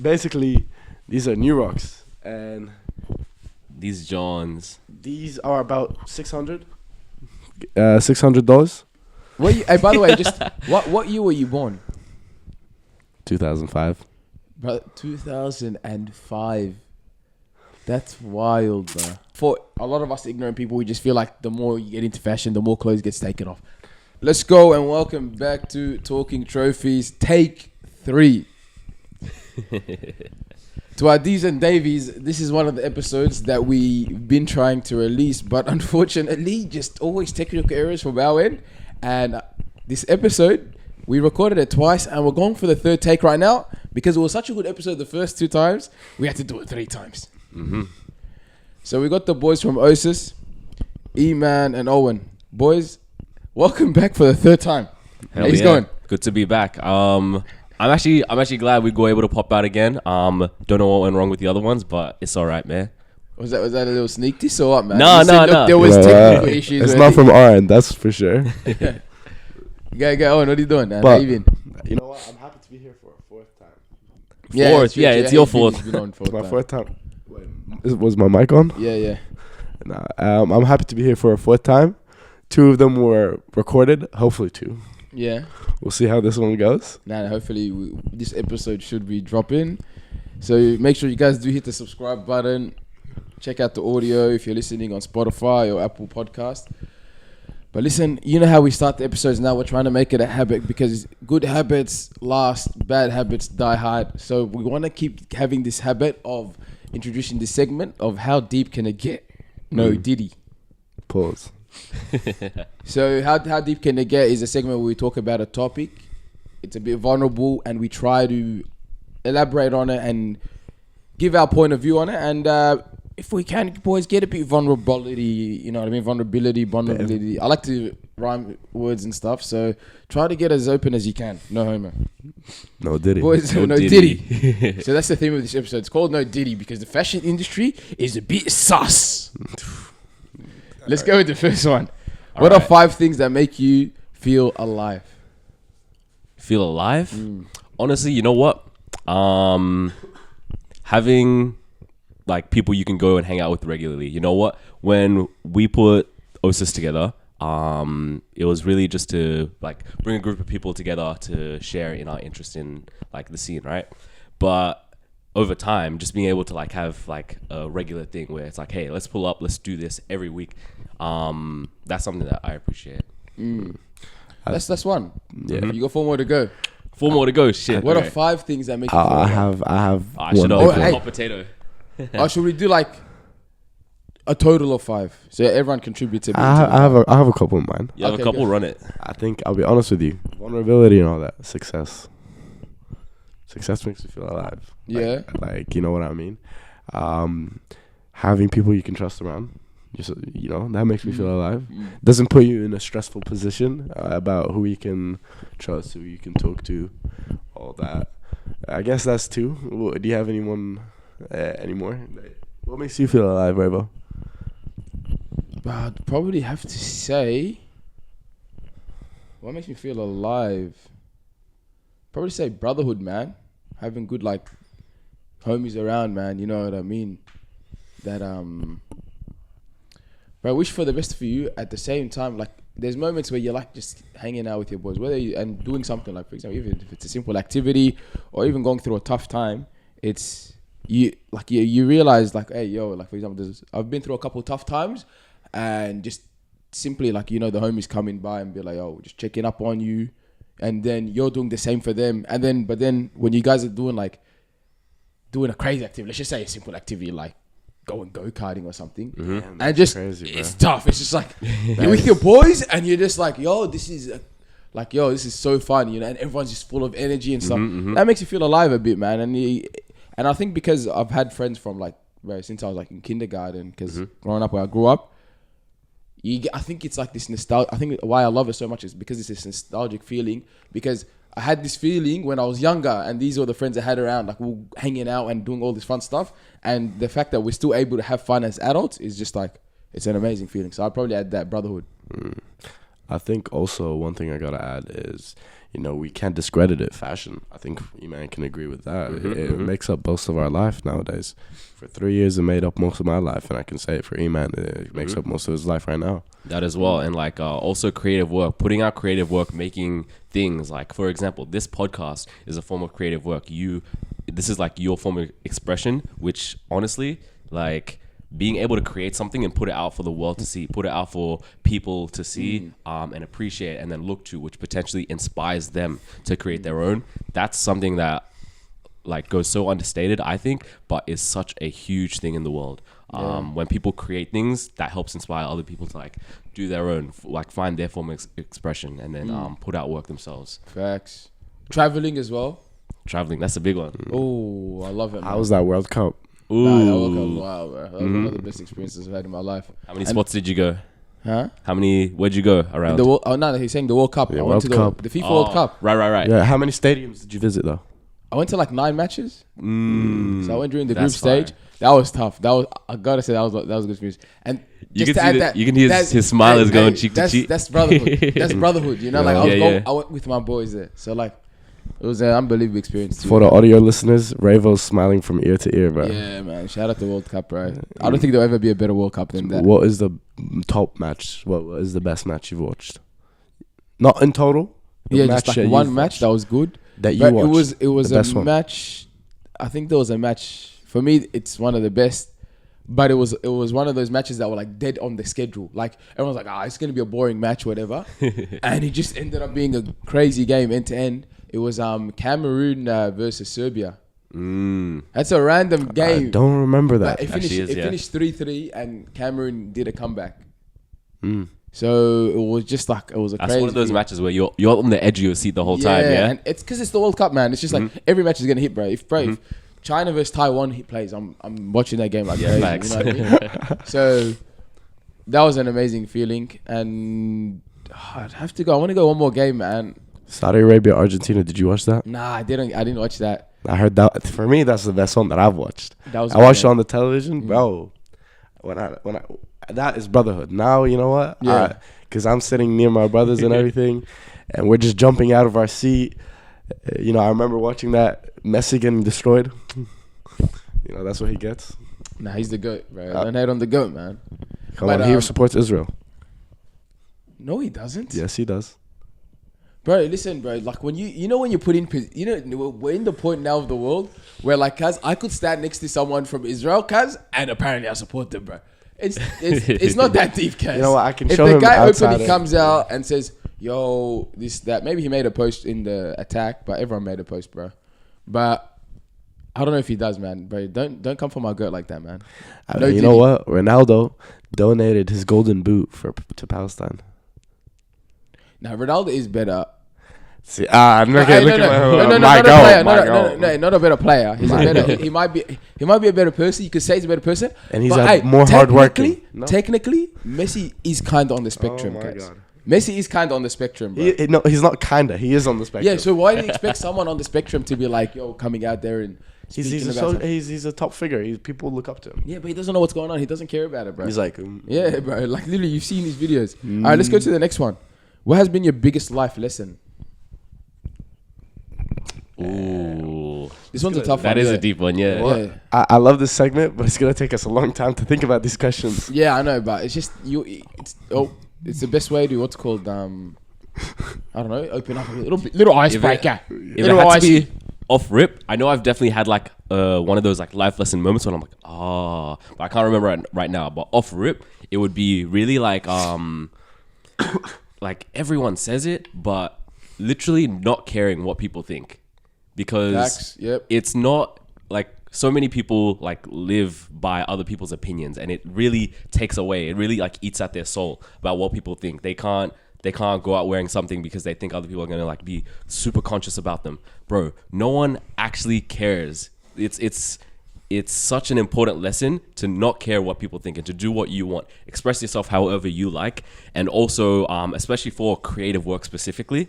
Basically, these are new rocks, and These Johns. these are about $600. Hey, by the way, just what year were you born? 2005. Bro, 2005. That's wild, bro. For a lot of us ignorant people, we just feel like the more you get into fashion, the more clothes gets taken off. Let's go and welcome back to Talking Trophies, Take 3. To our D's and Davies, this is one of the episodes that we've been trying to release, but unfortunately, just always technical errors from our end. And this episode, we recorded it twice, and we're going for the third take right now because it was such a good episode the first 2 times. We had to do it 3 times. Mm-hmm. So we got the boys from OSIS, Eman and Owen. Boys, welcome back for the 3rd time. How's it going? Good to be back. I'm actually glad we were able to pop out again. Don't know what went wrong with the other ones, but it's all right, man. Was that a little sneak diss or what, man? No. There was technical issues. It's not from our end, that's for sure. Go, Owen, what are you doing, man? But, how you been? You know what? I'm happy to be here for a 4th time. Fourth, yeah, it's your fourth. It's been on It's my 4th time. Was my mic on? Yeah. Nah, I'm happy to be here for a 4th time. 2 of them were recorded. Hopefully 2. Yeah. We'll see how this one goes. Hopefully this episode should be dropping. So make sure you guys do hit the subscribe button. Check out the audio if you're listening on Spotify or Apple Podcast. But listen, you know how we start the episodes now. We're trying to make it a habit because good habits last, bad habits die hard. So we want to keep having this habit of introducing this segment of how deep can it get? No Diddy. Pause. So how deep can it get is a segment where we talk about a topic. It's a bit vulnerable and we try to elaborate on it and give our point of view on it. And if we can, boys, get a bit vulnerability, you know what I mean? Vulnerability. I like to rhyme words and stuff, so try to get as open as you can. No homo. No Diddy. Boys, no Diddy. So that's the theme of this episode. It's called No Diddy because the fashion industry is a bit sus. Let's go with the first one. What are 5 things that make you feel alive? Feel alive? Honestly, you know what? Having like people you can go and hang out with regularly. You know what? When we put OSIS together, it was really just to like bring a group of people together to share in our interest in like the scene, right? But over time, just being able to like have like a regular thing where it's like, hey, let's pull up, let's do this every week. That's something that I appreciate. That's one. Yeah. You got 4 more to go. 4 more to go. Shit. What are 5 things that make you feel alive? I have I one. should Oh, have hey. hot potato. Should we do like a total of 5? So everyone contributes a bit. I have a couple in mind. You have Okay, a couple, go. run it. I think I'll be honest with you. Vulnerability and all that. Success makes me feel alive. Yeah. Like you know what I mean. Having people you can trust around. Just that makes me feel alive. Doesn't put you in a stressful position about who you can trust, who you can talk to, all that. I guess that's 2. Do you have anyone anymore? What makes you feel alive, Rayvo? I'd probably have to say, what makes me feel alive? Probably say brotherhood, man. Having good like homies around, man. You know what I mean? That But I wish for the best for you. At the same time, like there's moments where you're like just hanging out with your boys, and doing something like, for example, even if it's a simple activity or even going through a tough time, it's you realize like, hey, yo, like for example, I've been through a couple of tough times, and just simply like the homies coming by and be like, oh, just checking up on you, and then you're doing the same for them, but then when you guys are doing a crazy activity, let's just say a simple activity like going go-karting or something, and just crazy, it's tough. It's just like you're with your boys and you're just like, yo, this is so fun, and everyone's just full of energy and stuff. That makes you feel alive a bit, man. And I think because I've had friends from like since I was like in kindergarten, because growing up where I grew up, I think it's like this nostalgia. I think why I love it so much is because it's this nostalgic feeling, because I had this feeling when I was younger, and these were the friends I had around, like we were hanging out and doing all this fun stuff. And the fact that we're still able to have fun as adults is just like, it's an amazing feeling. So I'd probably add that brotherhood. I think also one thing I gotta add is, we can't discredit it. Fashion, I think Eman can agree with that. It makes up most of our life nowadays. For 3 years, it made up most of my life, and I can say it for Eman. It makes up most of his life right now. That as well, and like also creative work, putting out creative work, making things like, for example, this podcast is a form of creative work. This is like your form of expression, which honestly, like, being able to create something and put it out for the world to see, put it out for people to see and appreciate and then look to, which potentially inspires them to create their own. That's something that like goes so understated, I think, but is such a huge thing in the world. When people create things, that helps inspire other people to like do their own, like find their form of expression and then put out work themselves. Facts. Traveling as well. Traveling, that's a big one. Oh, I love it, man. How was that World Cup? Ooh. Nah, that World Cup, wow, bro. That was one of the best experiences I've had in my life. How many spots did you go? Huh? Where'd you go around? No, he's saying the World Cup. Yeah, I went to World Cup. the FIFA World Cup. Right. Yeah, how many stadiums did you visit though? I went to like 9 matches. So I went during the group That's stage. fire. That was tough. I gotta say that was a good experience. And You just can to see add you can hear his smile is going cheek to cheek. That's brotherhood. That's brotherhood. You know, like I went with my boys there. So like, it was an unbelievable experience too. For the audio listeners, Rayvo's smiling from ear to ear, bro. Yeah, man. Shout out to World Cup, bro. I don't think there'll ever be a better World Cup than that. What is the top match? What is the best match you've watched? Not in total. Yeah, just like one match that was good. That you watched. It was a match. I think there was a match. For me, it's one of the best. But it was one of those matches that were like dead on the schedule. Like everyone's like, it's gonna be a boring match, whatever. And it just ended up being a crazy game end to end. It was Cameroon versus Serbia. That's a random game. I don't remember that. But it finished 3-3 and Cameroon did a comeback. So it was just like, it was a That's crazy one of those game. matches where you're on the edge of your seat the whole time, yeah? And it's because it's the World Cup, man. It's just like every match is gonna hit, bro. If China versus Taiwan plays, I'm watching that game like crazy. Facts. You know what I mean? So that was an amazing feeling, and I'd have to go. I want to go one more game, man. Saudi Arabia, Argentina. Did you watch that? Nah, I didn't watch that. I heard that. For me, that's the best one that I've watched. That was I watched it on the television, bro. That is brotherhood. Now you know what? Yeah. Because I'm sitting near my brothers and everything, and we're just jumping out of our seat. I remember watching that Messi getting destroyed. That's what he gets. Nah, he's the GOAT, bro. Don't hate on the GOAT, man. Come on, he supports Israel. No, he doesn't. Yes, he does. Bro, listen, bro. Like when when you put in, we're in the point now of the world where like, cuz I could stand next to someone from Israel, cuz, and apparently I support them, bro. It's not that deep, cuz. You know what? I can if show the him guy outside openly comes out and says, "Yo, this that," maybe he made a post in the attack, but everyone made a post, bro. But I don't know if he does, man. Bro, don't come for my GOAT like that, man. You know what? Ronaldo donated his golden boot to Palestine. Now Ronaldo is better. See, look at not a better player. He's a better. He might be a better person. You could say he's a better person, and he's more hardworking. Technically, Messi is kind of on the spectrum. Oh my God. Messi is kind of on the spectrum, bro. No, he's not kinda. He is on the spectrum. Yeah. So why do you expect someone on the spectrum to be like, yo, coming out there and he's a top figure. People look up to him. Yeah, but he doesn't know what's going on. He doesn't care about it, bro. He's like, yeah, bro. Like literally, you've seen his videos. All right, let's go to the next one. What has been your biggest life lesson? Ooh, this one's a tough one. That is a deep one, yeah. Yeah. I love this segment, but it's gonna take us a long time to think about these questions. Yeah, I know, but it's just it's the best way to what's called I don't know, open up a little icebreaker. If it had to be off rip, I know I've definitely had like one of those like life lesson moments when I'm like, but I can't remember right now. But off rip, it would be really like like everyone says it, but literally not caring what people think. Because it's not like so many people like live by other people's opinions, and it really takes away. It really like eats at their soul about what people think. They can't go out wearing something because they think other people are gonna like be super conscious about them. Bro, no one actually cares. It's such an important lesson to not care what people think and to do what you want. Express yourself however you like, and also especially for creative work specifically,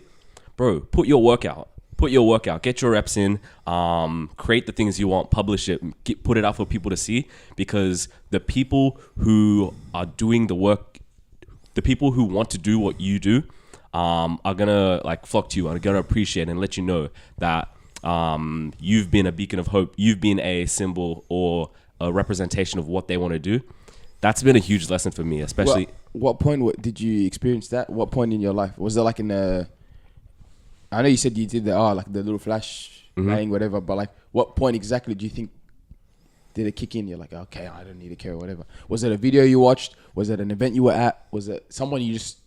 bro, put your work out. Get your reps in, create the things you want, publish it, put it out for people to see, because the people who are doing the work, the people who want to do what you do, are gonna like flock to you, are gonna appreciate and let you know that you've been a beacon of hope, you've been a symbol or a representation of what they want to do. That's been a huge lesson for me, especially. What point did you experience that? What point in your life was there? Like in a, I know you said you did like the little flash bang, whatever, but like what point exactly do you think did it kick in? You're like, okay, I don't need to care or whatever. Was it a video you watched? Was it an event you were at? Was it someone you just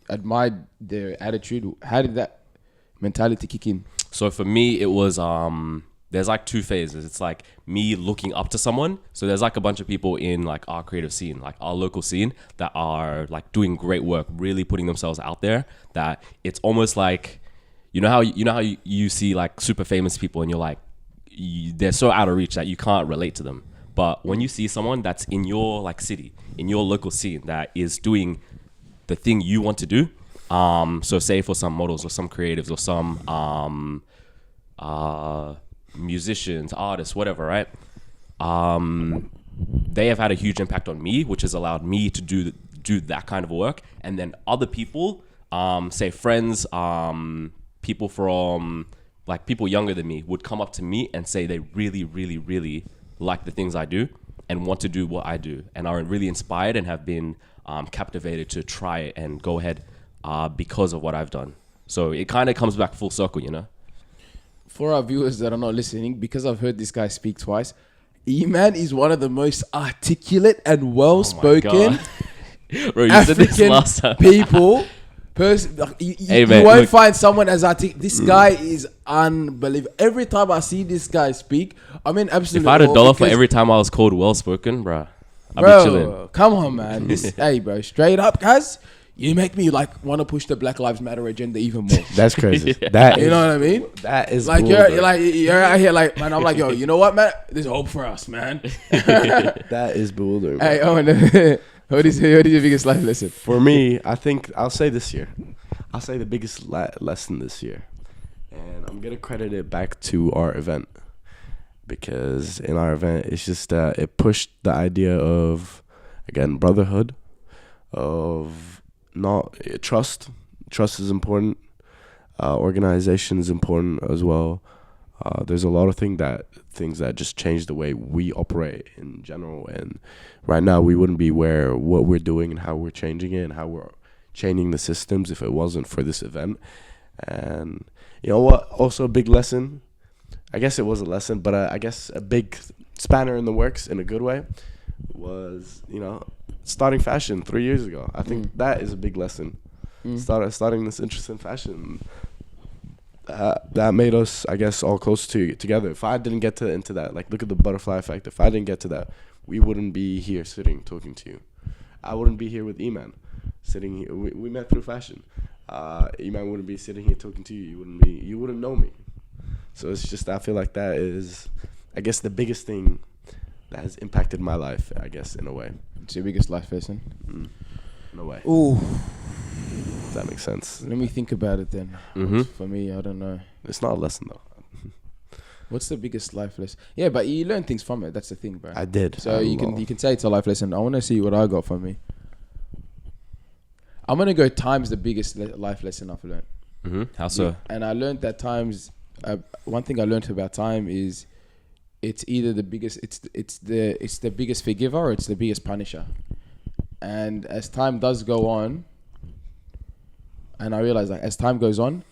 admired their attitude? How did that mentality kick in? So for me, it was there's like two phases. It's like me looking up to someone. So there's like a bunch of people in like our creative scene, like our local scene, that are like doing great work, really putting themselves out there. That it's almost like, you know how you see like super famous people and you're like, they're so out of reach that you can't relate to them. But when you see someone that's in your like city, in your local scene, that is doing the thing you want to do. So say for some models or some creatives or some musicians, artists, whatever, right? They have had a huge impact on me, which has allowed me to do that kind of work. And then other people, say friends, people from like people younger than me would come up to me and say they really, really, really like the things I do and want to do what I do and are really inspired and have been captivated to try it and go ahead because of what I've done. So it kind of comes back full circle, you know? For our viewers that are not listening, because I've heard this guy speak twice, Eman is one of the most articulate and well-spoken Bro, you said this African last time. people. You won't find someone as articulate. This guy is unbelievable. Every time I see this guy speak, I'm in absolute. If I had $1 for every time I was called well-spoken, bro, I'd be chilling. Come on, man. Hey, bro, straight up, guys. You make me like want to push the Black Lives Matter agenda even more. That's crazy. That you know what I mean? That is like cool, you're out here like, man. I'm like, yo, you know what, man? There's hope for us, man. That is bewildering. Hey, Owen, what is your biggest life lesson? For me, I think I'll say this year. I'll say the biggest lesson this year, and I'm gonna credit it back to our event, because in our event, it's just it pushed the idea of, again, brotherhood, of not trust. Trust is important. Organization is important as well. There's a lot of things that just change the way we operate in general. And right now, we wouldn't be what we're doing and how we're changing it and how we're changing the systems if it wasn't for this event. And you know what? Also a big lesson. I guess it was a lesson, but I guess a big spanner in the works in a good way was, starting fashion 3 years ago. I think that is a big lesson. Starting this interest in fashion. That made us, I guess, all close together. If I didn't get into that, like, look at the butterfly effect. If I didn't get to that, we wouldn't be here sitting talking to you. I wouldn't be here with Eman sitting here. We met through fashion. Eman wouldn't be sitting here talking to you. You wouldn't know me. So it's just, I feel like that is, I guess, the biggest thing that has impacted my life, I guess, in a way. It's your biggest life lesson? In a way. Ooh. Does that make sense? Let me think about it then. For me, I don't know. It's not a lesson, though. What's the biggest life lesson? Yeah, but you learn things from it. That's the thing, bro. I did. So you can say it's a life lesson. I want to see what I got from me. I'm going to go time's the biggest life lesson I've learned. How so? And I learned that time's... one thing I learned about time is it's either the biggest... It's the biggest forgiver or it's the biggest punisher. And as time does go on... And I realized, like, as time goes on,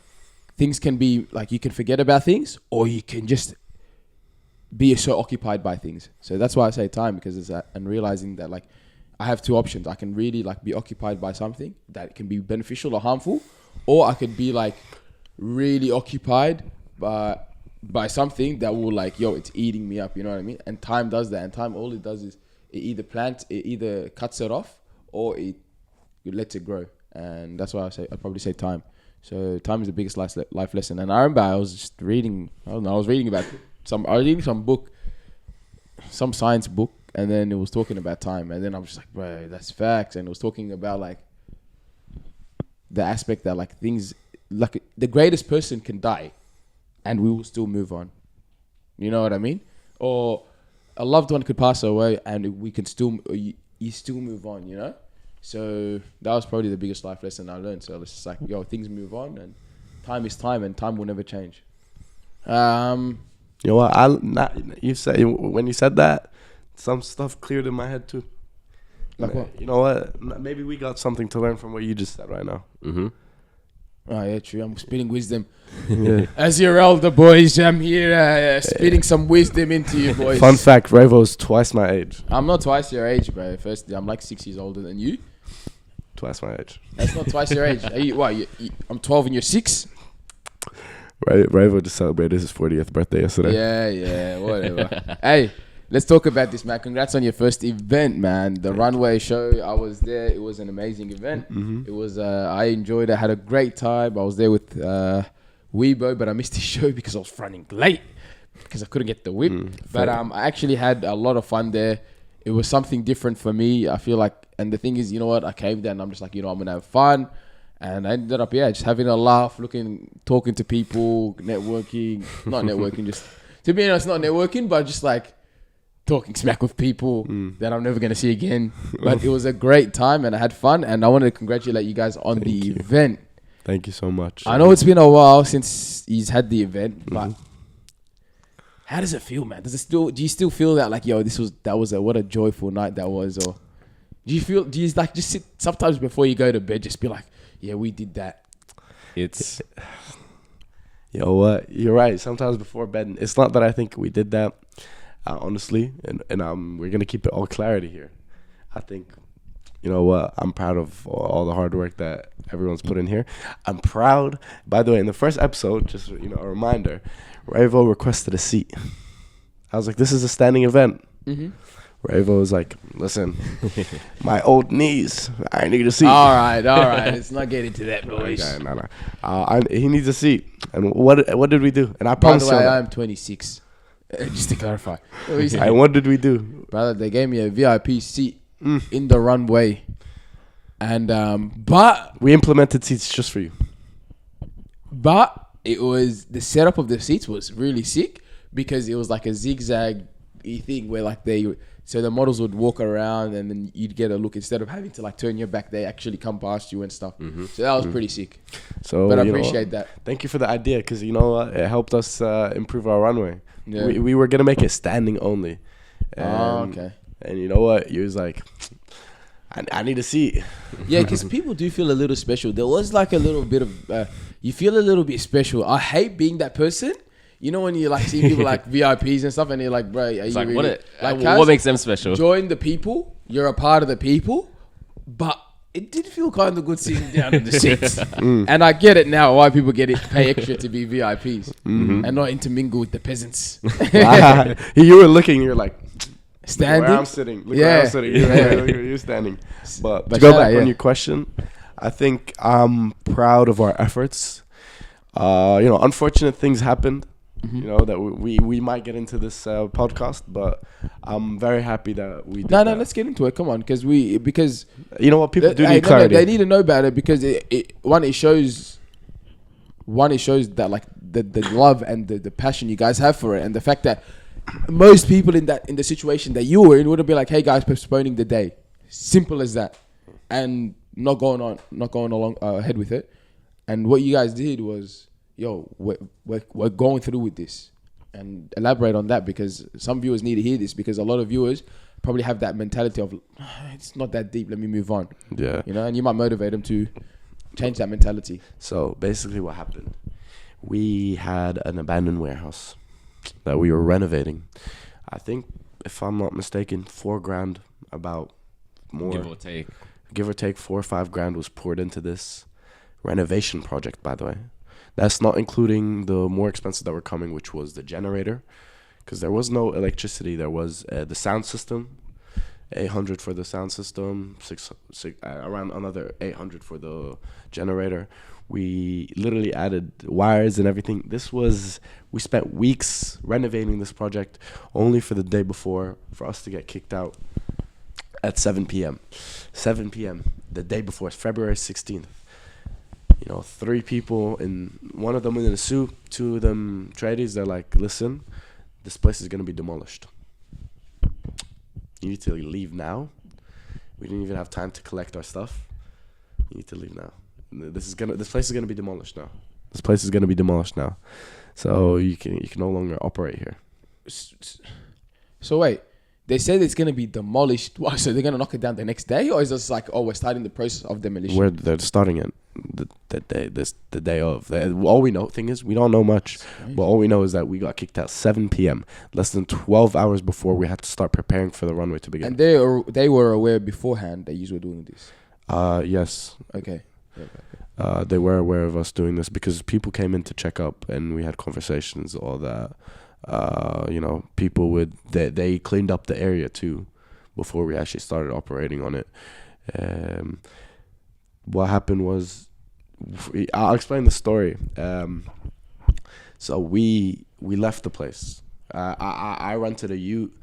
things can be, like, you can forget about things or you can just be so occupied by things. So that's why I say time, because it's that, and realizing that, like, I have two options. I can really, like, be occupied by something that can be beneficial or harmful, or I could be, like, really occupied by something that will, like, it's eating me up, you know what I mean? And time does that. And time, all it does is it either cuts it off or it lets it grow. And that's why I'd probably say time. So time is the biggest life lesson. And I remember I was just reading, I was reading some book, some science book, and then it was talking about time. And then I was just like, bro, that's facts. And it was talking about, like, the aspect that, like, things, like, the greatest person can die and we will still move on. You know what I mean? Or a loved one could pass away and we can still, you still move on, you know? So that was probably the biggest life lesson I learned. So it's just like, yo, things move on, and time is time, and time will never change. You know what? You said when you said that, some stuff cleared in my head too. Like what? You know what? Maybe we got something to learn from what you just said right now. Mm-hmm. Oh yeah, true. I'm spitting wisdom. Yeah. As your elder boys, I'm here spitting some wisdom into you boys. Fun fact: Rayvo's twice my age. I'm not twice your age, bro. Firstly, I'm like 6 years older than you. Twice my age. That's not twice your age. Are you what? I'm 12 and you're 6. Right, Rayvo just celebrated his 40th birthday yesterday. Yeah, whatever. Hey, let's talk about this, man. Congrats on your first event, man. The runway show. I was there. It was an amazing event. Mm-hmm. It was. I enjoyed it. I had a great time. I was there with Weebo, but I missed his show because I was running late because I couldn't get the whip. But I actually had a lot of fun there. It was something different for me. I feel like, and the thing is, you know what? I came there and I'm just like, you know, I'm gonna have fun. And I ended up, just having a laugh, talking to people, networking. Not networking, just, to be honest, not networking, but just like talking smack with people that I'm never going to see again. But it was a great time and I had fun. And I wanted to congratulate you guys on the event. Thank you so much. I know it's been a while since he's had the event, but how does it feel, man? Do you still feel that like, yo, what a joyful night that was? Or do you like just sit sometimes before you go to bed, just be like, yeah, we did that. It's You know what? You're right. Sometimes before bed, it's not that I think we did that, honestly, and we're gonna keep it all clarity here. I think, you know what? I'm proud of all the hard work that everyone's put in here. I'm proud. By the way, in the first episode, just a reminder, Rayvo requested a seat. I was like, this is a standing event. Mm-hmm. Rayvo was like, listen, my old knees, I need a seat. All right. Let's not get into that, boys. Okay, no. He needs a seat. And what did we do? And I By promise the way, you, I'm 26. Just to clarify. and what did we do? Brother, they gave me a VIP seat in the runway. And, but We implemented seats just for you. it was, the setup of the seats was really sick because it was like a zigzag thing where like so the models would walk around and then you'd get a look instead of having to like turn your back, they actually come past you and stuff. So that was pretty sick. So, But I appreciate that. Thank you for the idea because, you know what? It helped us improve our runway. Yeah. We were going to make it standing only. Okay. And you know what? You was like, I need a seat. Yeah, because people do feel a little special. There was like a little bit of, you feel a little bit special. I hate being that person. You know when you like see people like VIPs and stuff and you're like, bro, are it's you like, really? what makes them special? Join the people. You're a part of the people. But it did feel kind of good sitting down in the seats. And I get it now why people pay extra to be VIPs and not intermingle with the peasants. You were looking, you're like, Standing? Look where I'm sitting. Look where I'm sitting. You're standing. But to But go shout back out, on your question, I think I'm proud of our efforts. Unfortunate things happened. You know that we might get into this podcast, but I'm very happy that we did No, that. let's get into it. Come on, because you know what, people do need clarity. They need to know about it because it shows that like the love and the passion you guys have for it, and the fact that most people in the situation that you were in would have been like, hey guys, postponing the day, simple as that, and not going along ahead with it. And what you guys did was, yo, we're going through with this, and elaborate on that because some viewers need to hear this because a lot of viewers probably have that mentality of it's not that deep, let me move on. Yeah. And you might motivate them to change that mentality. So basically what happened, we had an abandoned warehouse that we were renovating. I think, if I'm not mistaken, $4,000, about more. Give or take 4 or 5 grand was poured into this renovation project, by the way. That's not including the more expenses that were coming, which was the generator, because there was no electricity. There was the sound system, 800 for the sound system, around another 800 for the generator. We literally added wires and everything. We spent weeks renovating this project only for the day before for us to get kicked out at 7 p.m. 7 p.m. the day before, February 16th. 3 people, one of them in a suit, 2 of them tradies. They're like, listen, this place is going to be demolished. You need to leave now. We didn't even have time to collect our stuff. You need to leave now. This place is gonna be demolished now. This place is gonna be demolished now. So you can no longer operate here. So wait, they said it's gonna be demolished. What, so they're gonna knock it down the next day, or is this like, oh, we're starting the process of demolition? Where they're starting it the day of. All we know, thing is, we don't know much. But all we know is that we got kicked out 7 p.m. less than 12 hours before we had to start preparing for the runway to begin. And they were aware beforehand that you were doing this. Yes. Okay. They were aware of us doing this because people came in to check up and we had conversations, all that. People they cleaned up the area too before we actually started operating on it. What happened was, I'll explain the story. So we left the place. I rented a ute.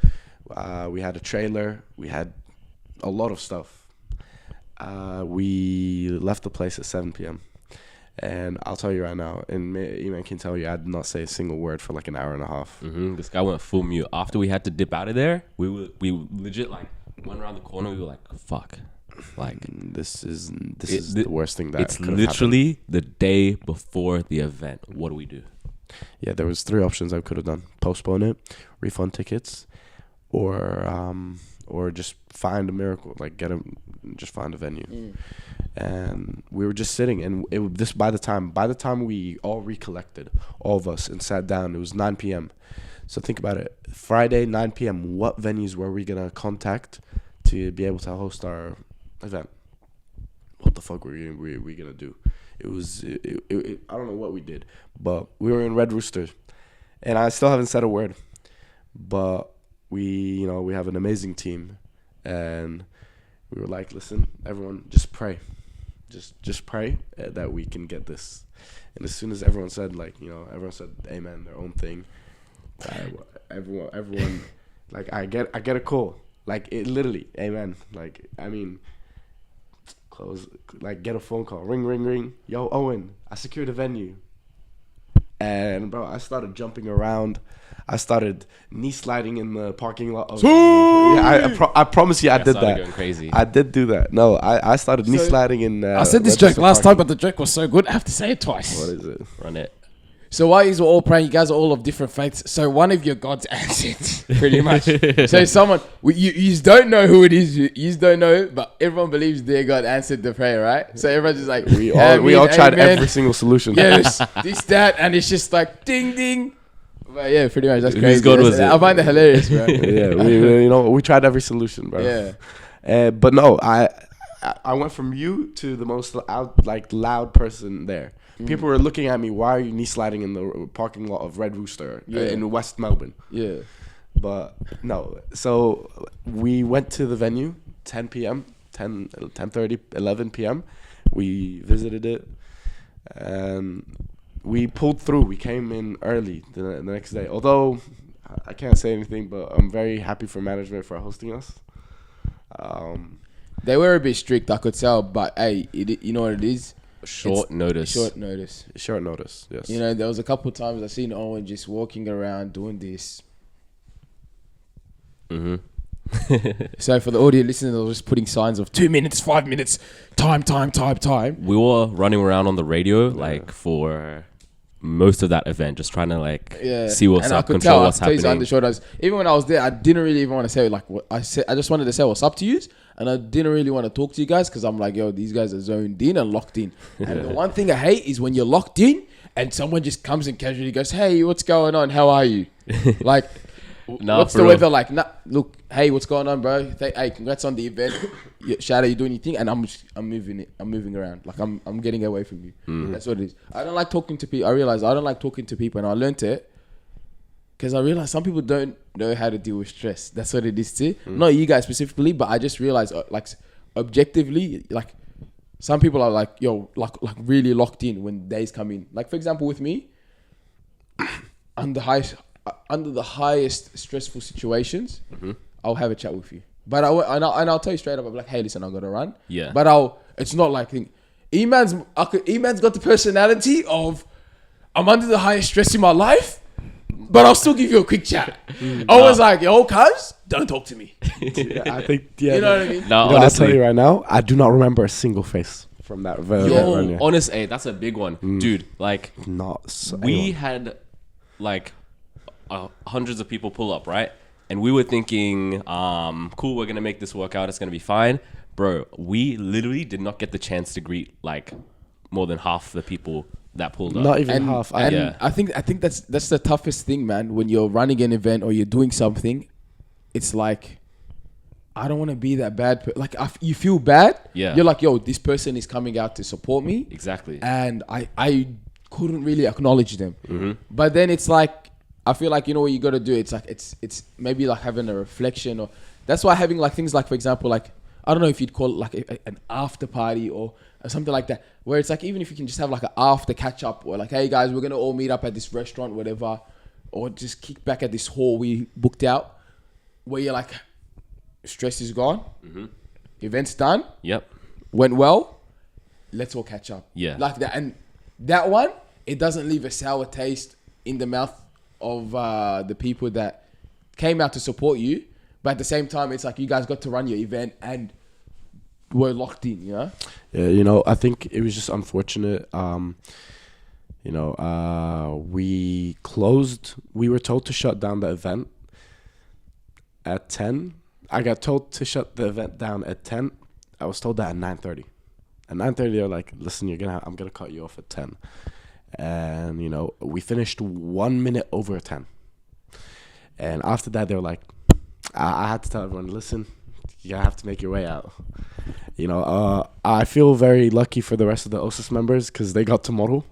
We had a trailer. We had a lot of stuff. We left the place at 7 p.m. And I'll tell you right now, and Eman can tell you, I did not say a single word for like an hour and a half. This guy went full mute. After we had to dip out of there, we legit like went around the corner. We were like, fuck. Like, this is the worst thing that it's could have literally happened. the day before the event. What do we do? Yeah, there was 3 options I could have done: postpone it, refund tickets, or just find a miracle, like just find a venue. And we were just sitting, and by the time we all recollected, all of us, and sat down, it was 9 p.m. So think about it: Friday 9 p.m. What venues were we gonna contact to be able to host our event? What the fuck were we gonna do? I don't know what we did, but we were in Red Rooster, and I still haven't said a word. But we have an amazing team, and we were like, listen, everyone, just pray, just pray that we can get this. And as soon as everyone said amen, their own thing, everyone, like I get a call, like it literally, amen, like I mean. Close, like get a phone call, ring, yo Owen, I secured a venue. And bro, I started jumping around, I started knee sliding in the parking lot of, I promise you I did that. Going crazy. I did do that. No, I started knee sliding in I said this joke last time, but the joke was so good I have to say it twice. What is it? Run it. So while you were all praying, you guys are all of different faiths. So one of your gods answered, pretty much. So someone, you don't know who it is, you don't know, but everyone believes their God answered the prayer, right? So everyone's just like, we all tried every single solution. Yes, this, that, and it's just like ding, ding. But yeah, pretty much, that's crazy. Whose God was it? I find it hilarious, bro. Yeah, we tried every solution, bro. Yeah. But no, I went from you to the most loud person there. People were looking at me. Why are you knee sliding in the parking lot of Red Rooster in West Melbourne? Yeah. But no. So we went to the venue 10 p.m., 10:30, 11 p.m. We visited it, and we pulled through. We came in early the next day. Although I can't say anything, but I'm very happy for management for hosting us. They were a bit strict, I could tell, but hey, you know what it is? Short notice, yes. You know, there was a couple of times I seen Owen just walking around doing this. So for the audio listeners, I was just putting signs of 2 minutes, 5 minutes, time. We were running around on the radio for most of that event, just trying to see what's up, control what's happening. Even when I was there, I didn't really even want to say what I said. I just wanted to say what's up to you, and I didn't really want to talk to you guys because I'm like, yo, these guys are zoned in and locked in. And the one thing I hate is when you're locked in and someone just comes and casually goes, hey, what's going on? How are you? Like, what's the weather like? Look, hey, what's going on, bro? Hey, congrats on the event. Shadow, you doing your thing, and I'm moving around. Like I'm getting away from you. That's what it is. I don't like talking to people. I realize I don't like talking to people, and I learned it because I realized some people don't know how to deal with stress. That's what it is too. Not you guys specifically, but I just realized objectively, like some people are like, yo, like really locked in when days come in. Like for example, with me, under the highest stressful situations, I'll have a chat with you. But I'll tell you straight up, I'm like, hey, listen, I gotta run. Yeah. But it's not like Eman's got the personality of I'm under the highest stress in my life, but I'll still give you a quick chat. I was like, yo, cuz, don't talk to me. I think, You know what I mean? No, I'll tell honestly, you right now, I do not remember a single face from that run. Yeah. honestly, that's a big one, dude. Like, Not so, we had like hundreds of people pull up, right? And we were thinking, cool, we're gonna make this work out. It's gonna be fine, bro. We literally did not get the chance to greet like more than half the people that pulled up. not even And, half. and Yeah. I think that's the toughest thing, man. When you're running an event or you're doing something, it's like, I don't want to be that bad. Like, you feel bad. Yeah. You're like, yo, this person is coming out to support me. Exactly. And I couldn't really acknowledge them. Mm-hmm. But then it's like, I feel like, you know what you got to do? It's like, it's maybe like having a reflection, or that's why having like things like, for example, like, I don't know if you'd call it like an after party or something like that, where it's like, even if you can just have like an after catch up, or like, hey guys, we're going to all meet up at this restaurant, whatever, or just kick back at this hall we booked out, where you're like, stress is gone, event's done, Yep. went well, let's all catch up. Yeah. Like that. And that one, it doesn't leave a sour taste in the mouth of the people that came out to support you. But at the same time, it's like you guys got to run your event and were locked in, you know? Yeah, you know, I think it was just unfortunate. You know, we were told to shut down the event at 10. I got told to shut the event down at 10. I was told that at 9:30. At 9:30, they're like, listen, I'm gonna cut you off at 10. And, you know, we finished 1 minute over 10. And after that, they were like, I had to tell everyone, listen, you have to make your way out. You know, I feel very lucky for the rest of the OSIS members because they got to model.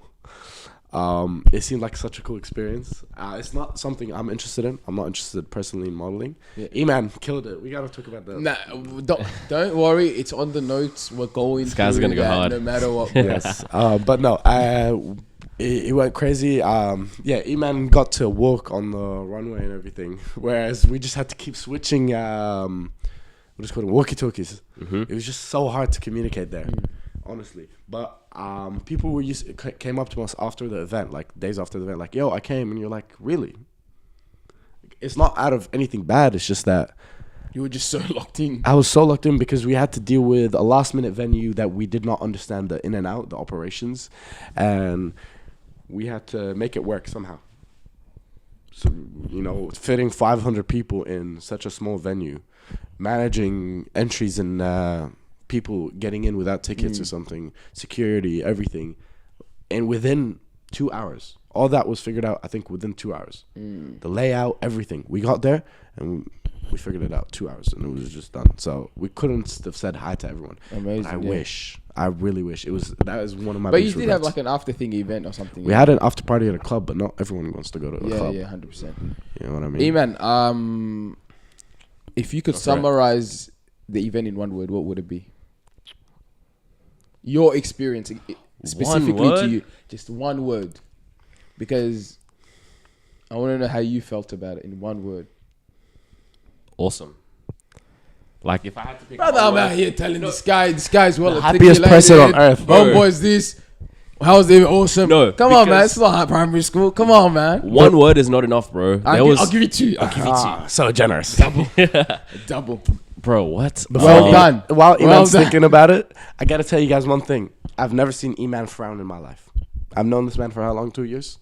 It seemed like such a cool experience. It's not something I'm interested in. I'm not interested personally in modeling. Yeah. Eman killed it. We gotta talk about that. Nah, don't worry. It's on the notes. We're going. This guy's gonna go hard, no matter what. Yes, but no, it went crazy. Yeah, Eman got to walk on the runway and everything, whereas we just had to keep switching. What is called walkie-talkies. It was just so hard to communicate there, honestly. But people came up to us after the event, like days after the event, like, "Yo, I came," and you're like, "Really?" It's not out of anything bad. It's just that you were just so locked in. I was so locked in because we had to deal with a last-minute venue that we did not understand the in and out, the operations, and we had to make it work somehow. So, you know, fitting 500 people in such a small venue, managing entries and people getting in without tickets or something, security, everything, and within 2 hours. All that was figured out, I think, within 2 hours. The layout, everything. We got there and we figured it out 2 hours, and it was just done. So we couldn't have said hi to everyone. Amazing. I really wish that was one of my. But you did regrets. have like an after thing event or something. We had an after party at a club, but not everyone wants to go to a club. Yeah, 100%. You know what I mean? Eman, if you could summarize the event in one word, what would it be? Your experience specifically to you, just one word, because I want to know how you felt about it in one word. Awesome. Like, if I had to pick Brother, one I'm word, out here telling this guy's well The happiest person on earth, bro. Homeboy's this. How's it awesome? No, come on, man. because- It's not primary school. Come on, man. one word is not enough, bro. I'll give it to you. I'll give it to you. So generous. Double. Bro, what? Well done. While Well Eman's done. thinking about it, I gotta tell you guys one thing. I've never seen Eman frown in my life. I've known this man for how long? 2 years?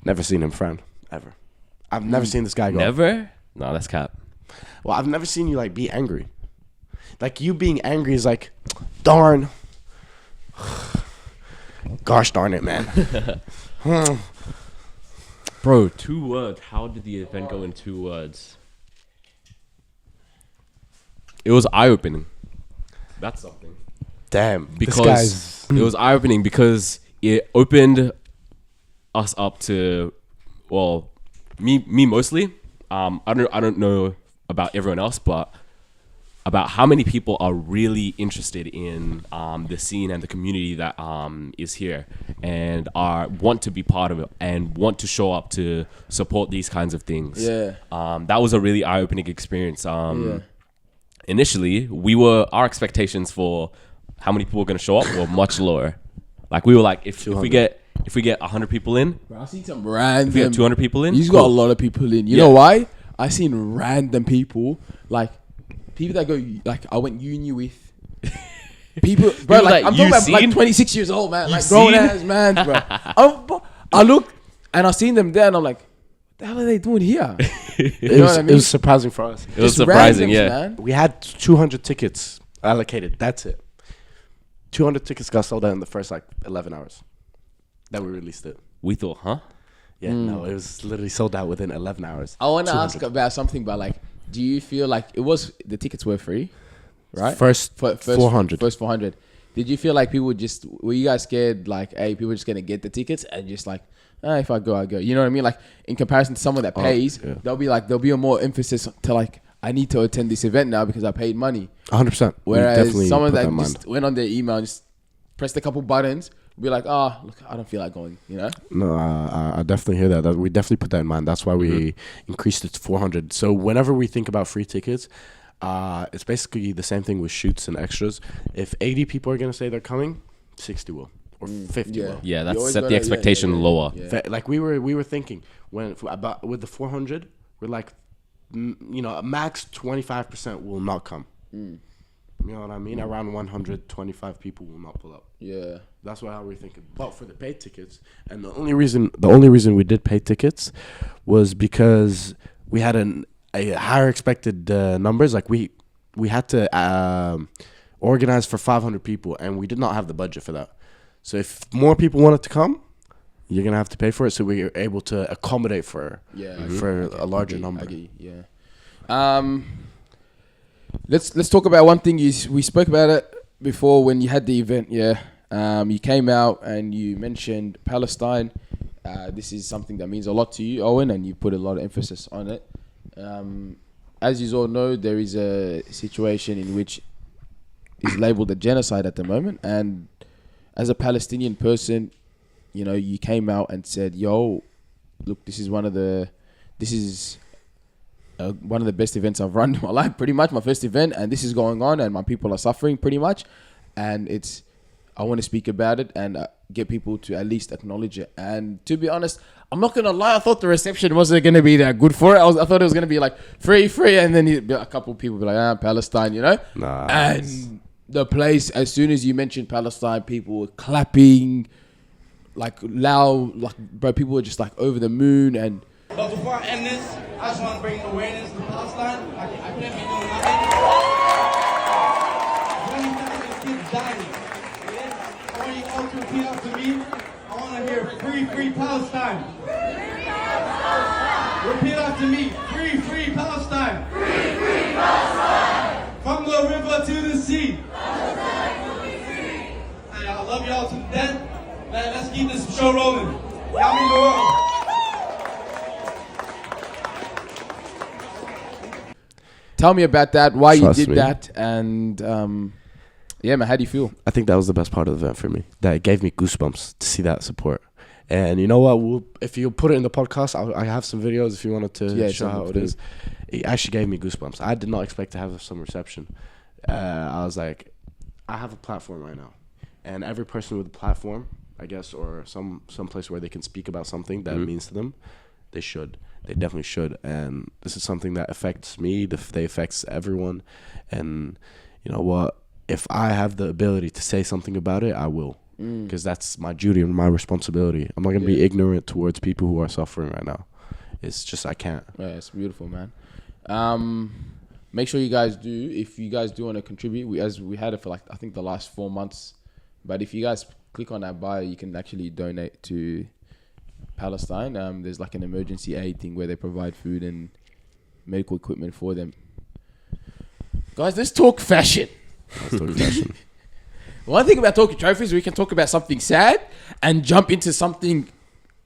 Never seen him frown. Ever. I've never seen this guy go. Never? No, that's cap. Well, I've never seen you like be angry. Like you being angry is like, darn. Gosh darn it, man. Bro, 2 words. How did the event go in 2 words? It was eye-opening. That's something. Damn. Because it was eye-opening because it opened us up to, well, me mostly. I don't know about everyone else, but about how many people are really interested in the scene and the community that is here and want to be part of it and want to show up to support these kinds of things. Yeah. That was a really eye-opening experience. Initially, our expectations for how many people were going to show up were much lower. Like we were like, if we get 100 people in, Bro, I seen some random. if we get 200 people in, He's cool. got a lot of people in. You know why? I seen random people, like people that go, like I went uni with. People, bro, like I'm talking about like 26 years old, man, like grown ass man, bro. I look and I seen them there, and I'm like, what the hell are they doing here? It was surprising for us. It was surprising, yeah. Man. We had 200 tickets allocated. That's it. 200 tickets got sold out in the first like 11 hours that we released it. We thought, huh? Yeah, no, it was literally sold out within 11 hours. I want to ask about something, but like, do you feel like the tickets were free? Right, first 400. First 400. Did you feel like people were you guys scared? Like, hey, people are just gonna get the tickets and just like, if I go, I go. You know what I mean? Like, in comparison to someone that pays, there'll be a more emphasis to like, I need to attend this event now because I paid money. 100%. Whereas someone that just went on their email, and just pressed a couple buttons, be like, look, I don't feel like going. You know? No, I definitely hear that. We definitely put that in mind. That's why we increased it to 400. So whenever we think about free tickets. It's basically the same thing with shoots and extras. If 80 people are gonna say they're coming, 60 will or 50 will. Yeah, that's set the expectation lower. Yeah. Like we were thinking with the 400, we're like, max 25% will not come. You know what I mean? Around 125 people will not pull up. Yeah, that's how we're thinking. But for the paid tickets, and the only reason we did paid tickets was because we had a higher expected numbers. Like we had to organize for 500 people, and we did not have the budget for that. So if more people wanted to come, you're gonna have to pay for it. So we were able to accommodate for a larger number. Let's talk about one thing. We spoke about it before when you had the event. You came out and you mentioned Palestine. This is something that means a lot to you, Owen, and you put a lot of emphasis on it. As you all know, there is a situation in which is labeled a genocide at the moment, and as a Palestinian person, you came out and said, "Yo, look, this is one of the best events I've run in my life, pretty much my first event, and this is going on, and my people are suffering pretty much, and I want to speak about it and get people to at least acknowledge it." And to be honest, I'm not gonna lie, I thought the reception wasn't gonna be that good for it. I thought it was gonna be like free, and then a couple of people be like, Palestine, Nah, and the place, as soon as you mentioned Palestine, people were clapping like loud, like bro, people were just like over the moon. And but before I end this, I just want to bring awareness to Palestine. I can't be doing nothing. 20,000 kids dying. I want you all to repeat after me. I want to hear free Palestine. Repeat after me. Free Palestine. Free Palestine. From the river to the sea. Hey, I love y'all to death. Let's keep this show rolling. Y'all mean the world. Tell me about that, why you did that, and man, how do you feel? I think that was the best part of the event for me. That it gave me goosebumps to see that support. And you know what? If you put it in the podcast, I have some videos if you wanted to show how it is. It actually gave me goosebumps. I did not expect to have some reception. I was like, I have a platform right now, and every person with a platform, I guess, or some place where they can speak about something that means to them, they should. They definitely should. And this is something that affects me. They affects everyone. And you know what? If I have the ability to say something about it, I will. Because that's my duty and my responsibility. I'm not going to be ignorant towards people who are suffering right now. It's just I can't. Yeah, it's beautiful, man. Make sure you guys do. If you guys do want to contribute, we had it for I think the last 4 months. But if you guys click on that bio, you can actually donate to Palestine. There's an emergency aid thing where they provide food and medical equipment for them. Guys, let's talk fashion. One thing about talking trophies, we can talk about something sad and jump into something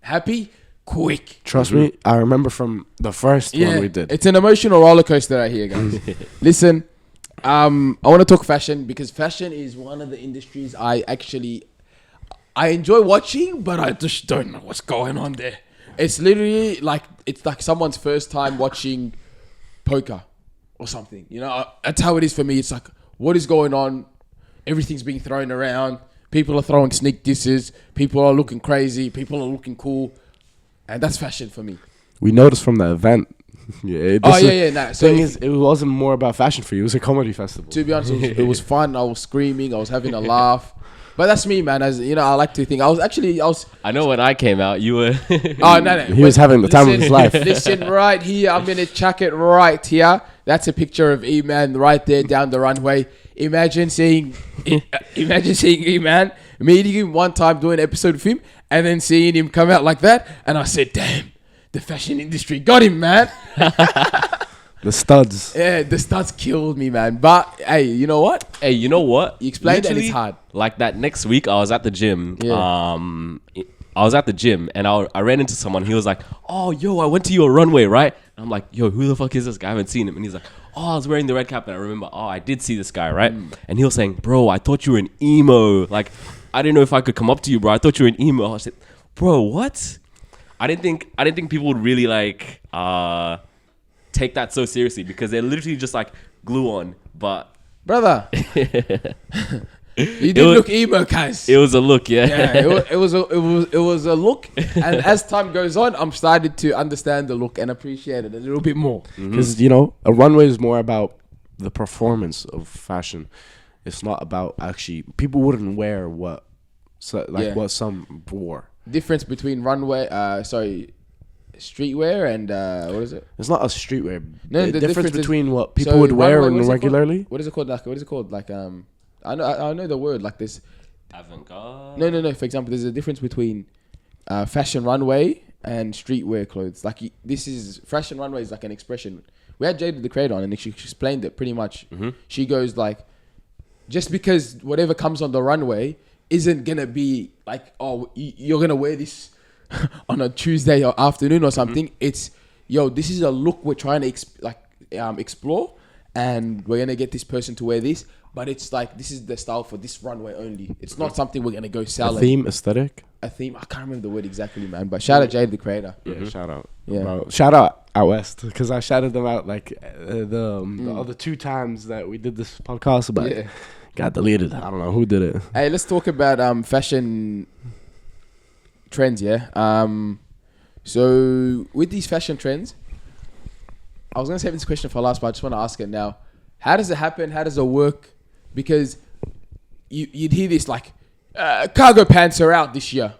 happy quick. Trust me, I remember from the first one we did. It's an emotional roller coaster right here, guys. Listen, I want to talk fashion because fashion is one of the industries I enjoy watching, but I just don't know what's going on there. It's literally like someone's first time watching poker or something. That's how it is for me. It's like, what is going on? Everything's being thrown around. People are throwing sneak disses. People are looking crazy. People are looking cool. And that's fashion for me. We noticed from the event Nah. So Thing is, it wasn't more about fashion for you. It was a comedy festival. to be honest, it was fun. I was screaming. I was having a laugh. But that's me, man. As you know, I like to think. I was. I know when I came out, you were. Oh no. He was having the time of his life. Listen, right here. I'm gonna chuck it right here. That's a picture of Eman right there down the runway. Imagine seeing Eman, meeting him one time, doing an episode of him, and then seeing him come out like that. And I said, "Damn, the fashion industry got him, man." The studs. Yeah, the studs killed me, man. But hey, you know what? You explained it and it's hard. Like that next week, I was at the gym. Yeah. I was at the gym and I ran into someone. He was like, "Oh, yo, I went to your runway, right?" And I'm like, "Yo, who the fuck is this guy? I haven't seen him." And he's like, "Oh, I was wearing the red cap." And I remember, "Oh, I did see this guy, right?" And he was saying, "Bro, I thought you were an emo. Like, I didn't know if I could come up to you, bro. I thought you were an emo." I said, "Bro, what?" I didn't think people would really like take that so seriously because they're literally just like glue on. But Brother, you did look emo, guys. it was a look, yeah. Yeah, it was a look, and as time goes on, I'm starting to understand the look and appreciate it a little bit more. Because, you know, a runway is more about the performance of fashion. It's not about actually... People wouldn't wear what some wore. Difference between streetwear and what is it? It's not a streetwear. No, the the difference difference is- between what people would wear runway, regularly. What is it called? Like I know the word like this. Avant-garde. No. For example, there's a difference between fashion runway and streetwear clothes. Like this is fashion runway is like an expression. We had Jada the Creator on and she explained it pretty much. She goes like, just because whatever comes on the runway isn't gonna be like, oh, you're gonna wear this on a Tuesday or afternoon or something. It's, yo, this is a look we're trying to explore, and we're gonna get this person to wear this. But it's like, this is the style for this runway only. It's not something we're gonna go sell. A theme, aesthetic. A theme. I can't remember the word exactly, man. But shout out Jade the Creator. Yeah, shout out. Yeah. Bro, shout out out west, because I shouted them out like the other 2 times that we did this podcast, but got deleted. I don't know who did it. Hey, let's talk about fashion trends. Yeah. So with these fashion trends, I was gonna save this question for last, but I just want to ask it now. How does it happen? How does it work? Because you'd hear this like cargo pants are out this year,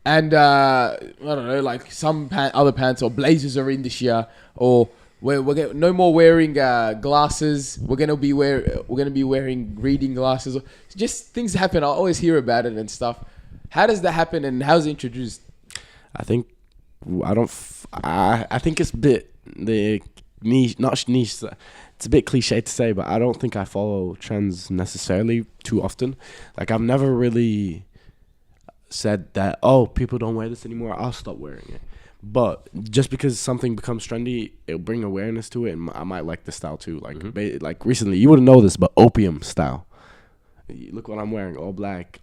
and I don't know, like some other pants or blazers are in this year, or we're no more wearing glasses. We're gonna be wearing reading glasses. Just things happen. I always hear about it and stuff. How does that happen, and how's it introduced? I think it's a bit the niche, not niche. It's a bit cliche to say, but I don't think I follow trends necessarily too often. Like, I've never really said that, oh, people don't wear this anymore, I'll stop wearing it. But just because something becomes trendy, it'll bring awareness to it, and I might like the style too. Like, like recently, you wouldn't know this, but opium style. Look what I'm wearing, all black.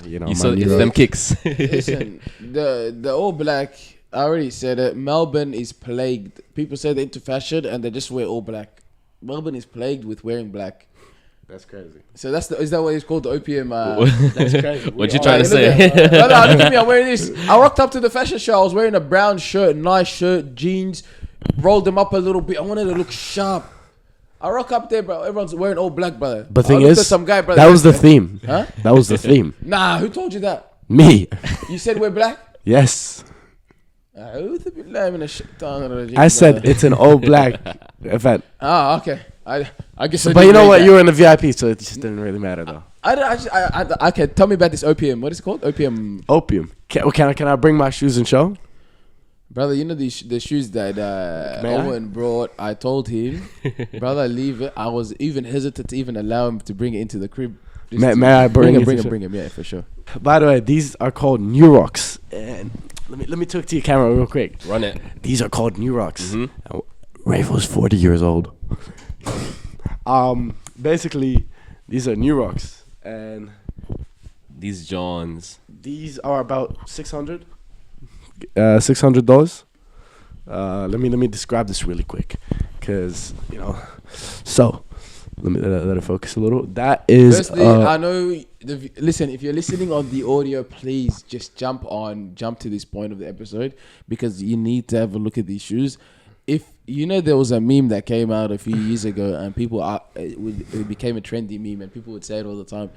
You saw it's them kicks. Listen, the all black. I already said it. Melbourne is plagued. People say they're into fashion and they just wear all black. Melbourne is plagued with wearing black. That's crazy. So is that what it's called, the opium? That's crazy. What you trying to say? No, look at me. I'm wearing this. I rocked up to the fashion show. I was wearing a brown shirt, nice shirt, jeans, rolled them up a little bit. I wanted to look sharp. I rock up there, bro. Everyone's wearing all black, brother. But thing is, some guy, brother, that was the theme. Huh? That was the theme. Nah, who told you that? Me. You said we're black? Yes. I said it's an all black event. Oh, okay. I guess. But you know what? You were in the VIP, so it just didn't really matter, though. Okay, tell me about this opium. What is it called? Opium. Can I bring my shoes and show? Brother, you know the shoes that Owen brought. I told him, brother, leave it. I was even hesitant to even allow him to bring it into the crib. May I bring him? Yeah, for sure. By the way, these are called New Rocks, and let me talk to your camera real quick. Run it. These are called New Rocks. Rayvo's 40 years old. Basically, these are New Rocks, and these Johns. These are about $600. $600. Let me describe this really quick, because so let me let it focus a little. That is. Firstly, I know. Listen, if you're listening on the audio, please just jump to this point of the episode, because you need to have a look at these shoes. if you know there was a meme that came out a few years ago, and people it became a trendy meme, and people would say it all the time.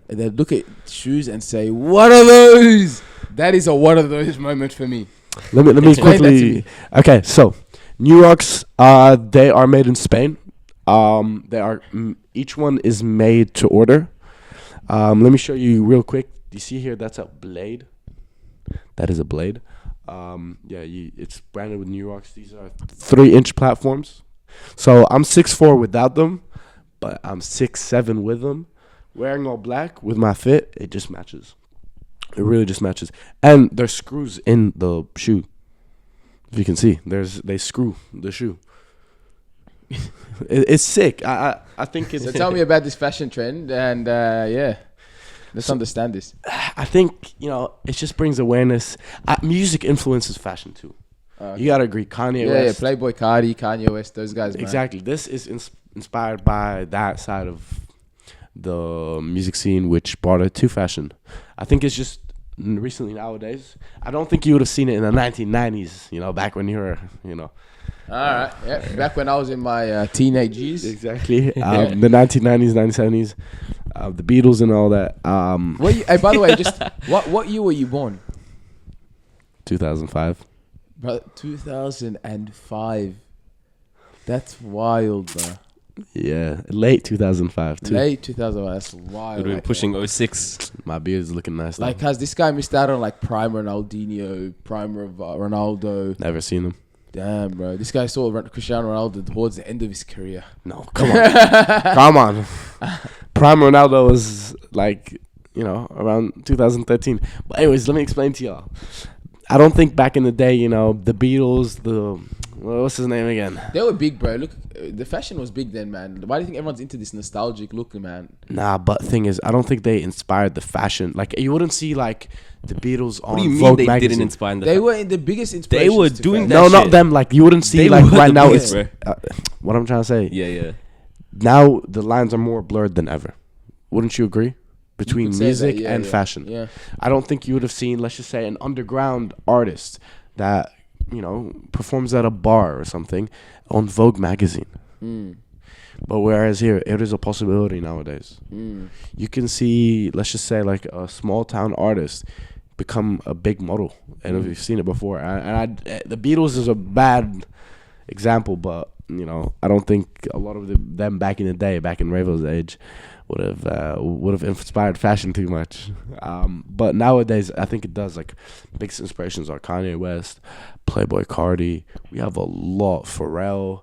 And they'd look at shoes and say, "What are those?" That is a one of those moment for me. Let me Explain that to quickly. me. Okay, so New York's they are made in Spain. They are each one is made to order. Let me show you real quick. You see here, that's a blade. That is a blade. It's branded with New York's. These are 3-inch platforms. So I'm 6'4" without them, but I'm 6'7" with them. Wearing all black with my fit, it just matches. It really just matches. And there's screws in the shoe. If you can see, they screw the shoe. It's sick. I think it's. So tell me about this fashion trend, and let's understand this. I think it just brings awareness. Music influences fashion too. You gotta agree. Kanye West. Yeah, Playboy Cardi, Kanye West, those guys. Man. Exactly. This is inspired by that side of the music scene, which brought it to fashion. I think it's just recently nowadays. I don't think you would have seen it in the 1990s. Back when you were. All right. Yeah. Back when I was in my teenage years. Exactly. The 1990s, 1970s, the Beatles and all that. By the way, just what year were you born? 2005. Bro, 2005. That's wild, bro. Yeah, late 2005 too. Late 2005. That's wild. We've been pushing 06. My beard is looking nice. Like, has this guy missed out on like prime Ronaldinho, prime of Ronaldo? Never seen him. Damn, bro. This guy saw Cristiano Ronaldo towards the end of his career. No, come on. Come on. Prime Ronaldo was like, around 2013. But anyways, let me explain to y'all. I don't think back in the day, the Beatles, what's his name again? They were big, bro. Look, the fashion was big then, man. Why do you think everyone's into this nostalgic look, man? Nah, but thing is, I don't think they inspired the fashion. Like, you wouldn't see, like, the Beatles on What do you mean Vogue they magazine. didn't inspire the They were the biggest They inspiration. were doing that No, shit. not them. Like, you wouldn't see, They like, were right the now biggest, it's... what I'm trying to say. Yeah. Now, the lines are more blurred than ever. Wouldn't you agree? Between could say music that, and fashion. Yeah. I don't think you would have seen, let's just say, an underground artist that, performs at a bar or something on Vogue magazine. But whereas here, it is a possibility nowadays. You can see, let's just say, like a small town artist become a big model. And we've seen it before. The Beatles is a bad example, but, I don't think a lot of them back in the day, back in Rayvo's age, would have inspired fashion too much. But nowadays, I think it does. Like, biggest inspirations are Kanye West, Playboy Cardi. We have a lot. Pharrell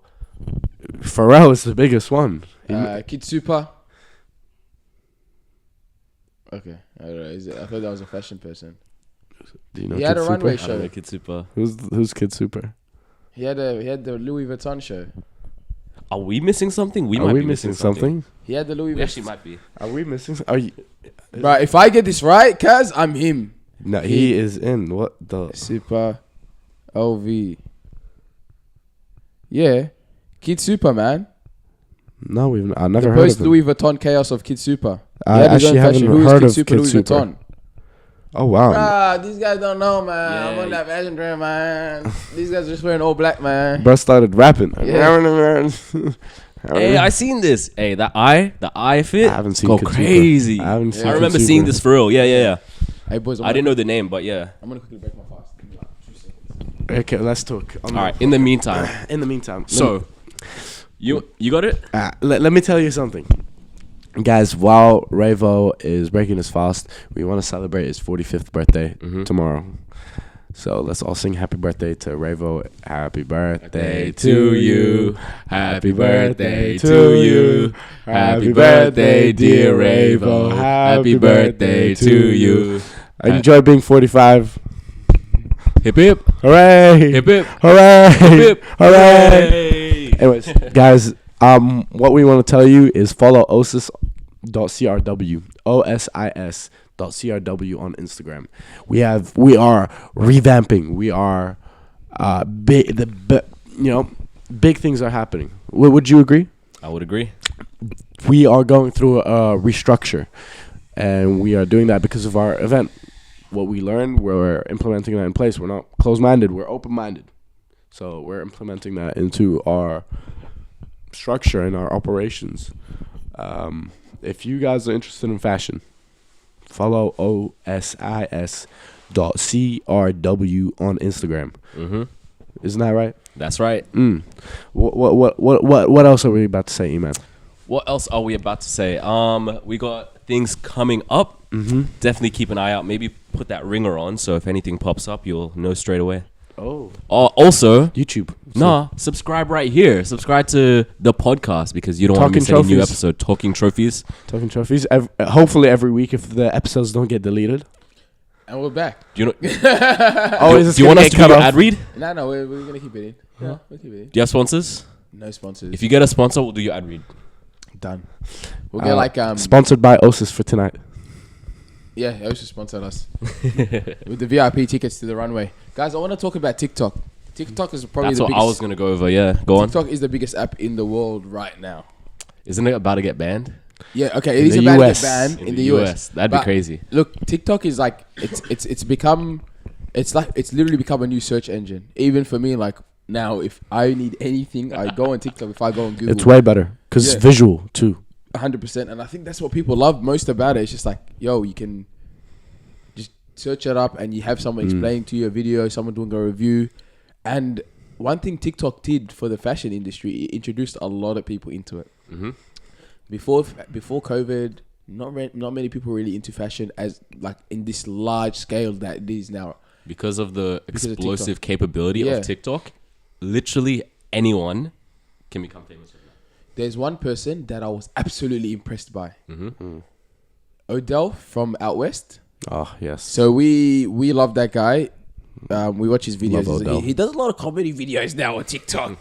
is the biggest one. Kid Super. Okay, I don't know. I thought that was a fashion person. Do you know He had Kid a runway Super? I don't show. know, Kid Super. Who's Kid Super? He had the Louis Vuitton show. Are we missing something? Are might we be missing something? He had the Louis We actually Vuitton. might be. Are we missing? Are you? Right, if I get this right, cuz I'm him. No, he is in. What the? Super LV. Yeah. Kid Super, man. No, I never The heard of post him. Louis Vuitton chaos of Kid Super. I He had his actually own haven't fashion. Who is heard Kid of Super, Kid Louis Super. Vuitton. Oh wow. Ah, these guys don't know, man. Yeah. I'm on that fashion trend, man. These guys are just wearing all black, man. Bro started rapping. Yeah. Hey, I seen this. Hey, the eye fit. I haven't seen Go Kid Super. crazy. I haven't seen I Kid remember Super. seeing this for real. Yeah. Hey, boys, I didn't know the name, but yeah. I'm gonna quickly break my fast. Give me like 2 seconds. Okay, let's talk. All right. In the meantime, In the meantime, so you got it? let me tell you something, guys. While Rayvo is breaking his fast, we want to celebrate his 45th birthday tomorrow. So let's all sing happy birthday to Rayvo. Happy birthday to you. Happy birthday to you. Happy birthday, dear Rayvo. Happy birthday to you. Enjoy being 45. Hip hip. Hooray! Hip hip. Hooray! Hip hip. Hooray! Hey. Anyways, guys, what we want to tell you is follow OSIS.crw. OSIS.crw on Instagram. We are revamping. We are big things are happening. Would you agree? I would agree. We are going through a restructure, and we are doing that because of our event. What we learned, we're implementing that in place. We're not closed-minded. We're open-minded. So we're implementing that into our structure and our operations. If you guys are interested in fashion, follow OSIS.CRW on Instagram. Isn't that right? That's right. What else are we about to say, Eman? What else are we about to say? We got things coming up. Definitely keep an eye out. Maybe put that ringer on, so if anything pops up, you'll know straight away. Also, YouTube. Subscribe right here. Subscribe to the podcast because you don't want to miss any new episode. Talking Trophies. Hopefully every week if the episodes don't get deleted. And we're back. Do you know? Do you want us to do your ad read? No, we're gonna keep it in. Yeah, we'll keep it in. Do you have sponsors? No sponsors. If you get a sponsor, we'll do your ad read. Done. We'll get sponsored by OSIS for tonight. Yeah, OSIS sponsored us with the VIP tickets to the runway. Guys, I want to talk about TikTok. TikTok is probably That's the what biggest. I was gonna go over. Yeah, go on. TikTok is the biggest app in the world right now. Isn't it about to get banned? Yeah, okay, it In is the about US. to get banned in the US. That'd be crazy. Look, TikTok is like it's become it's literally become a new search engine. Even for me, like now, if I need anything, I go on TikTok. If I go on Google, It's way better because it's visual too. 100%, and I think that's what people love most about it. It's just like, yo, you can just search it up and you have someone explaining to you a video, someone doing a review. And one thing TikTok did for the fashion industry, it introduced a lot of people into it. Before COVID, not many people really into fashion as like in this large scale that it is now. Because of the explosive TikTok. capability of TikTok, literally anyone can become famous. There's one person that I was absolutely impressed by. Odell from Out West. Oh, yes. So we love that guy. We watch his videos. Love Odell. He does a lot of comedy videos now on TikTok.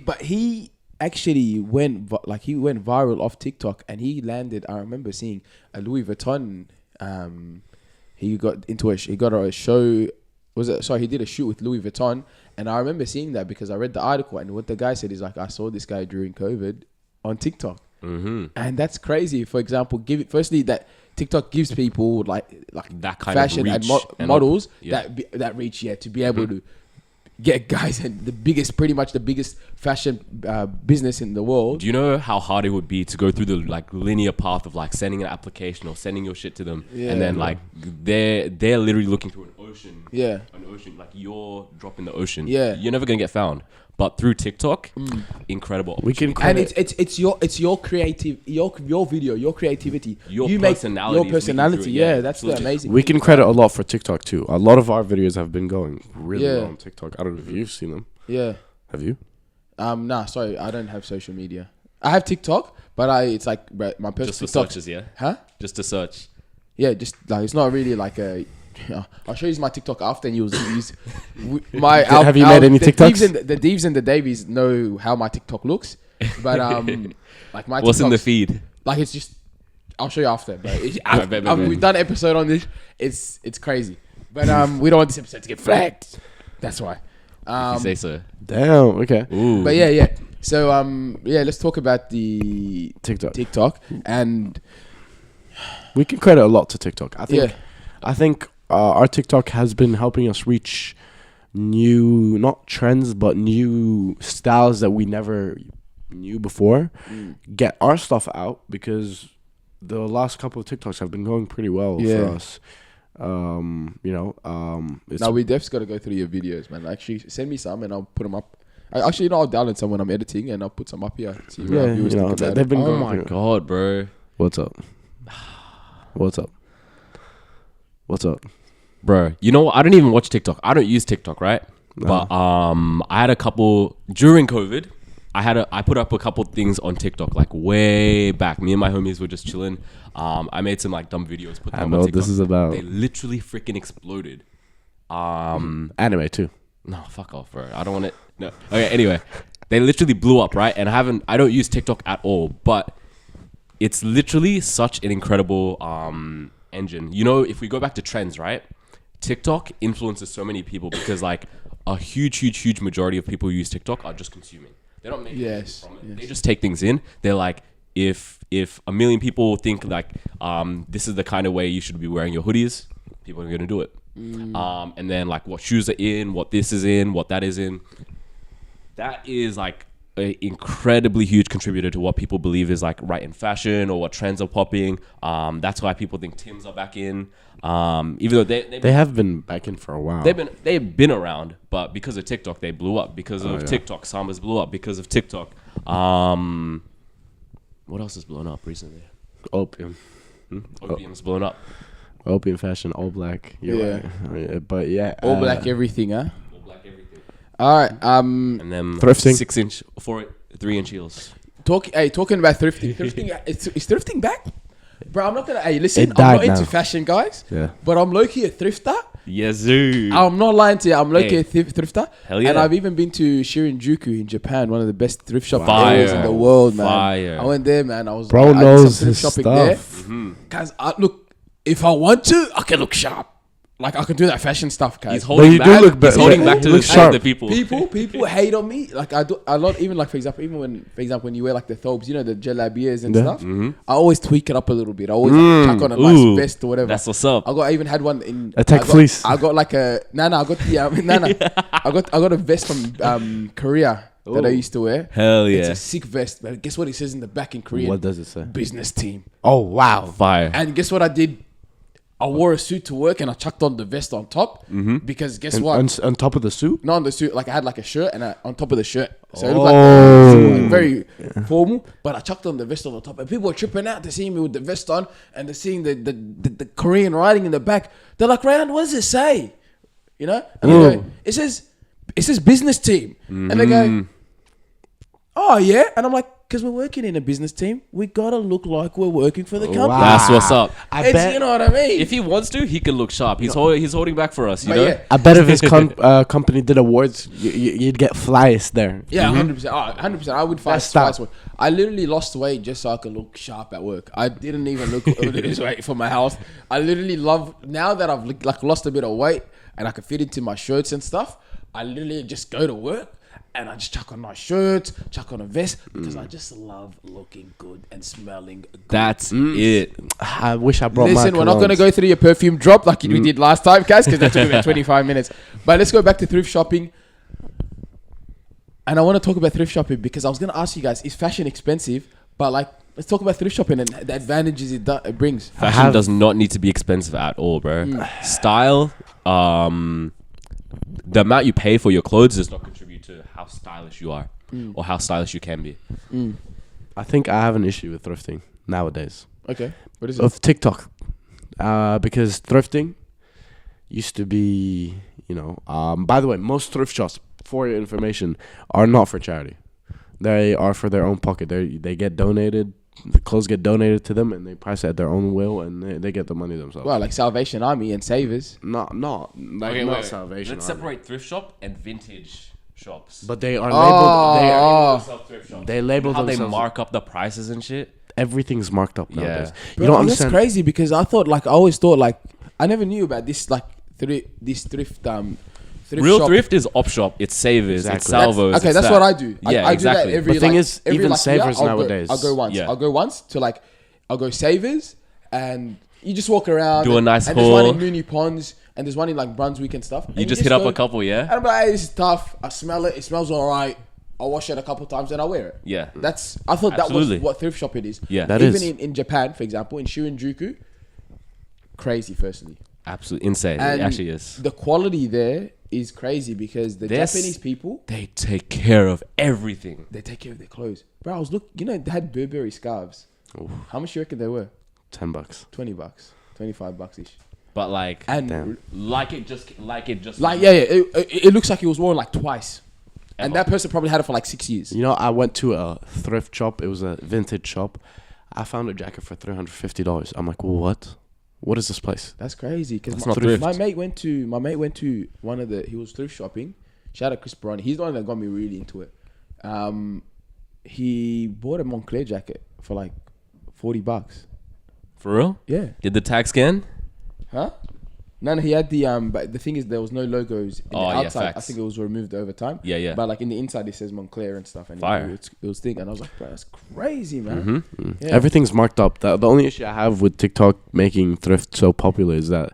But he actually went viral off TikTok, and he landed. I remember seeing a Louis Vuitton. He got a show. He did a shoot with Louis Vuitton, and I remember seeing that because I read the article, and what the guy said is like, I saw this guy during COVID on TikTok, and that's crazy. For example, firstly that TikTok gives people like that kind fashion of and reach models and that reach to be able to get guys and pretty much the biggest fashion business in the world. Do you know how hard it would be to go through the like linear path of like sending an application or sending your shit to them, and then like they're literally looking through an ocean. Like you're dropping the ocean. You're never gonna get found. But through TikTok, incredible. We can and it's your creative your video, your creativity, your personality. Yeah, that's the amazing. We can credit a lot for TikTok too. A lot of our videos have been going really well on TikTok. I don't know if you've seen them. Yeah. Have you? Nah, sorry, I don't have social media. I have TikTok, but it's like my personal just for TikTok. searches, yeah. Huh? Just to search. Yeah, just like it's not really like a. I'll show you my TikTok after, and you'll use my. Have you made any TikToks? The Deves and the Davies know how my TikTok looks, but like my. What's in the TikToks, feed? Like it's just. I'll show you after, but We've done an episode on this. It's crazy, but we don't want this episode to get flagged. That's why. If you say so. Damn. Okay. Ooh. But yeah. So let's talk about the TikTok, and we can credit a lot to TikTok. I think our TikTok has been helping us reach new, not trends, but new styles that we never knew before. Get our stuff out because the last couple of TikToks have been going pretty well for us. Now we definitely got to go through your videos, man. Actually, send me some and I'll put them up. I'll download some when I'm editing and I'll put some up here. See what viewers think about they've been Oh going my god, bro! What's up? Bro, you know what? I don't even watch TikTok. I don't use TikTok, right? No. But I had a couple during COVID. I put up a couple things on TikTok like way back. Me and my homies were just chilling. I made some like dumb videos. Put them on TikTok. What this is about. They literally freaking exploded. Anime too. No, fuck off, bro. I don't want it. No. Okay. Anyway, they literally blew up, right? And I don't use TikTok at all, but it's literally such an incredible engine. You know, if we go back to trends, right? TikTok influences so many people because like a huge majority of people who use TikTok are just consuming. They don't make anything from it. They just take things in. They're like, if a million people think like this is the kind of way you should be wearing your hoodies, people are gonna do it. And then like what shoes are in, what this is in, what that is in. that is like an incredibly huge contributor to what people believe is like right in fashion or what trends are popping. That's why people think Tims are back in. Even though they have been back in for a while. They've been around, but because of TikTok they blew up. Because of TikTok, Sambas blew up because of TikTok. What else has blown up recently? Opium. Opium's blown up. Opium fashion, all black. You're right. But yeah, all black everything, huh? All black everything. All right. And then thrifting, 6-inch, 3-inch heels. Talking about thrifting. Is thrifting back? Bro, I'm not gonna. Hey, listen, It I'm died not into now. fashion, guys. Yeah. But I'm low key a thrifter. Yes, sir. I'm not lying to you. I'm low key a thrifter. Hell yeah. And I've even been to Shinjuku in Japan, one of the best thrift shop Fire. areas in the world, man. Fire. I went there, man. I was Bro I did knows some his thrift stuff. shopping there. Guys, look, if I want to, I can look sharp. Like I can do that fashion stuff, guys. He's holding you back. do look He's better. holding Yeah, back you to look the sharp. the people. People hate on me. Like I do a lot. Even like for example, when you wear like the thobes, you know, the jalabias and Yeah. stuff. I always tweak it up a little bit. I always like, chuck on a nice Ooh, vest or whatever. That's what's up. I even had one in Attack I got- fleece. I got like a I got the I got a vest from Korea that I used to wear. Hell It's yeah. a sick vest, but guess what it says in the back in Korean? What does it say? Business team. Oh wow. Fire. And guess what I did? I wore a suit to work and I chucked on the vest on top because guess what? On top of the suit. Not on the suit, like I had like a shirt and on top of the shirt. So it looked like very formal, but I chucked on the vest on the top. And people were tripping out to see me with the vest on and they're seeing the Korean writing in the back. They're like, Ryan, what does it say? You know? And they go, it says business team. And they go, oh yeah? And I'm like, because we're working in a business team, we gotta look like we're working for the company. Wow. That's what's up. I bet. You know what I mean? If he wants to, he can look sharp. He's holding back for us, you But know? yeah. I bet if his company did awards, you'd get flyest there. Yeah, 100%. 100%. I would fight That's tough. twice. I literally lost weight just so I could look sharp at work. I didn't even look this weight for my health. I literally love, now that I've like lost a bit of weight and I can fit into my shirts and stuff, I literally just go to work and I just chuck on nice shirts, chuck on a vest because I just love looking good and smelling good. That's it. I wish I brought Listen, my we're not going to go through your perfume drop like we did last time, guys, because that took about 25 minutes. But let's go back to thrift shopping. And I want to talk about thrift shopping because I was going to ask you guys, is fashion expensive? But like, let's talk about thrift shopping and the advantages it brings. Fashion does not need to be expensive at all, bro. Style, the amount you pay for your clothes does not contribute to how stylish you are or how stylish you can be. I think I have an issue with thrifting nowadays. Okay. What is it? Of TikTok. Because thrifting used to be, by the way, most thrift shops, for your information, are not for charity. They are for their own pocket. They get donated. The clothes get donated to them, and they price it at their own will, and they get the money themselves. Well, like Salvation Army and Savers. Not Salvation. Let's Army. separate thrift shop and vintage shops. But they are labeled. Thrift shops. They label How they themselves. mark up the prices and shit. Everything's marked up nowadays. Bro, You don't that's understand. crazy because I always thought I never knew about this thrift Real shop. thrift is op shop. It's Savers. It's Exactly. Salvos. Okay, it's that's that. what I do. Yeah, I exactly. do that every The thing is, every, even year, Savers I'll nowadays. I'll go once. Yeah. I'll go once to I'll go Savers and you just walk around. Do a nice and there's one haul. in Mooney Ponds and there's one in like Brunswick and stuff. You And just hit up go- a couple, yeah? And I'm like, hey, this is tough. I smell it. It smells all right. I'll wash it a couple times and I'll wear it. Yeah. I thought Absolutely. that was what thrift shop it is. Yeah. That Even is. in Japan, for example, in Shinjuku, crazy firstly. Absolutely insane. And It actually is. the quality there is crazy because the This- Japanese people, They take care of everything. they take care of their clothes. Bro, I was they had Burberry scarves. How much do you reckon they were? $10. $20, $25 ish. But like, And Damn. like it just. it looks like it was worn like twice. And Ever. that person probably had it for like 6 years. I went to a thrift shop. It was a vintage shop. I found a jacket for $350. I'm like, what? What is this place? That's crazy. Because That's not thrift. my mate went to one of he was thrift shopping. Shout out Chris Brownie. He's the one that got me really into it. He bought a Montclair jacket for like $40. For real? Yeah. Did the tag scan? Huh? No, he had the but the thing is there was no logos in the Oh, yeah, outside. I facts. think it was removed over time. Yeah, yeah. But like in the inside it says Montclair and stuff and Fire. it was thick and I was like, bro, that's crazy, man. Yeah. Everything's marked up. The only issue I have with TikTok making thrift so popular is that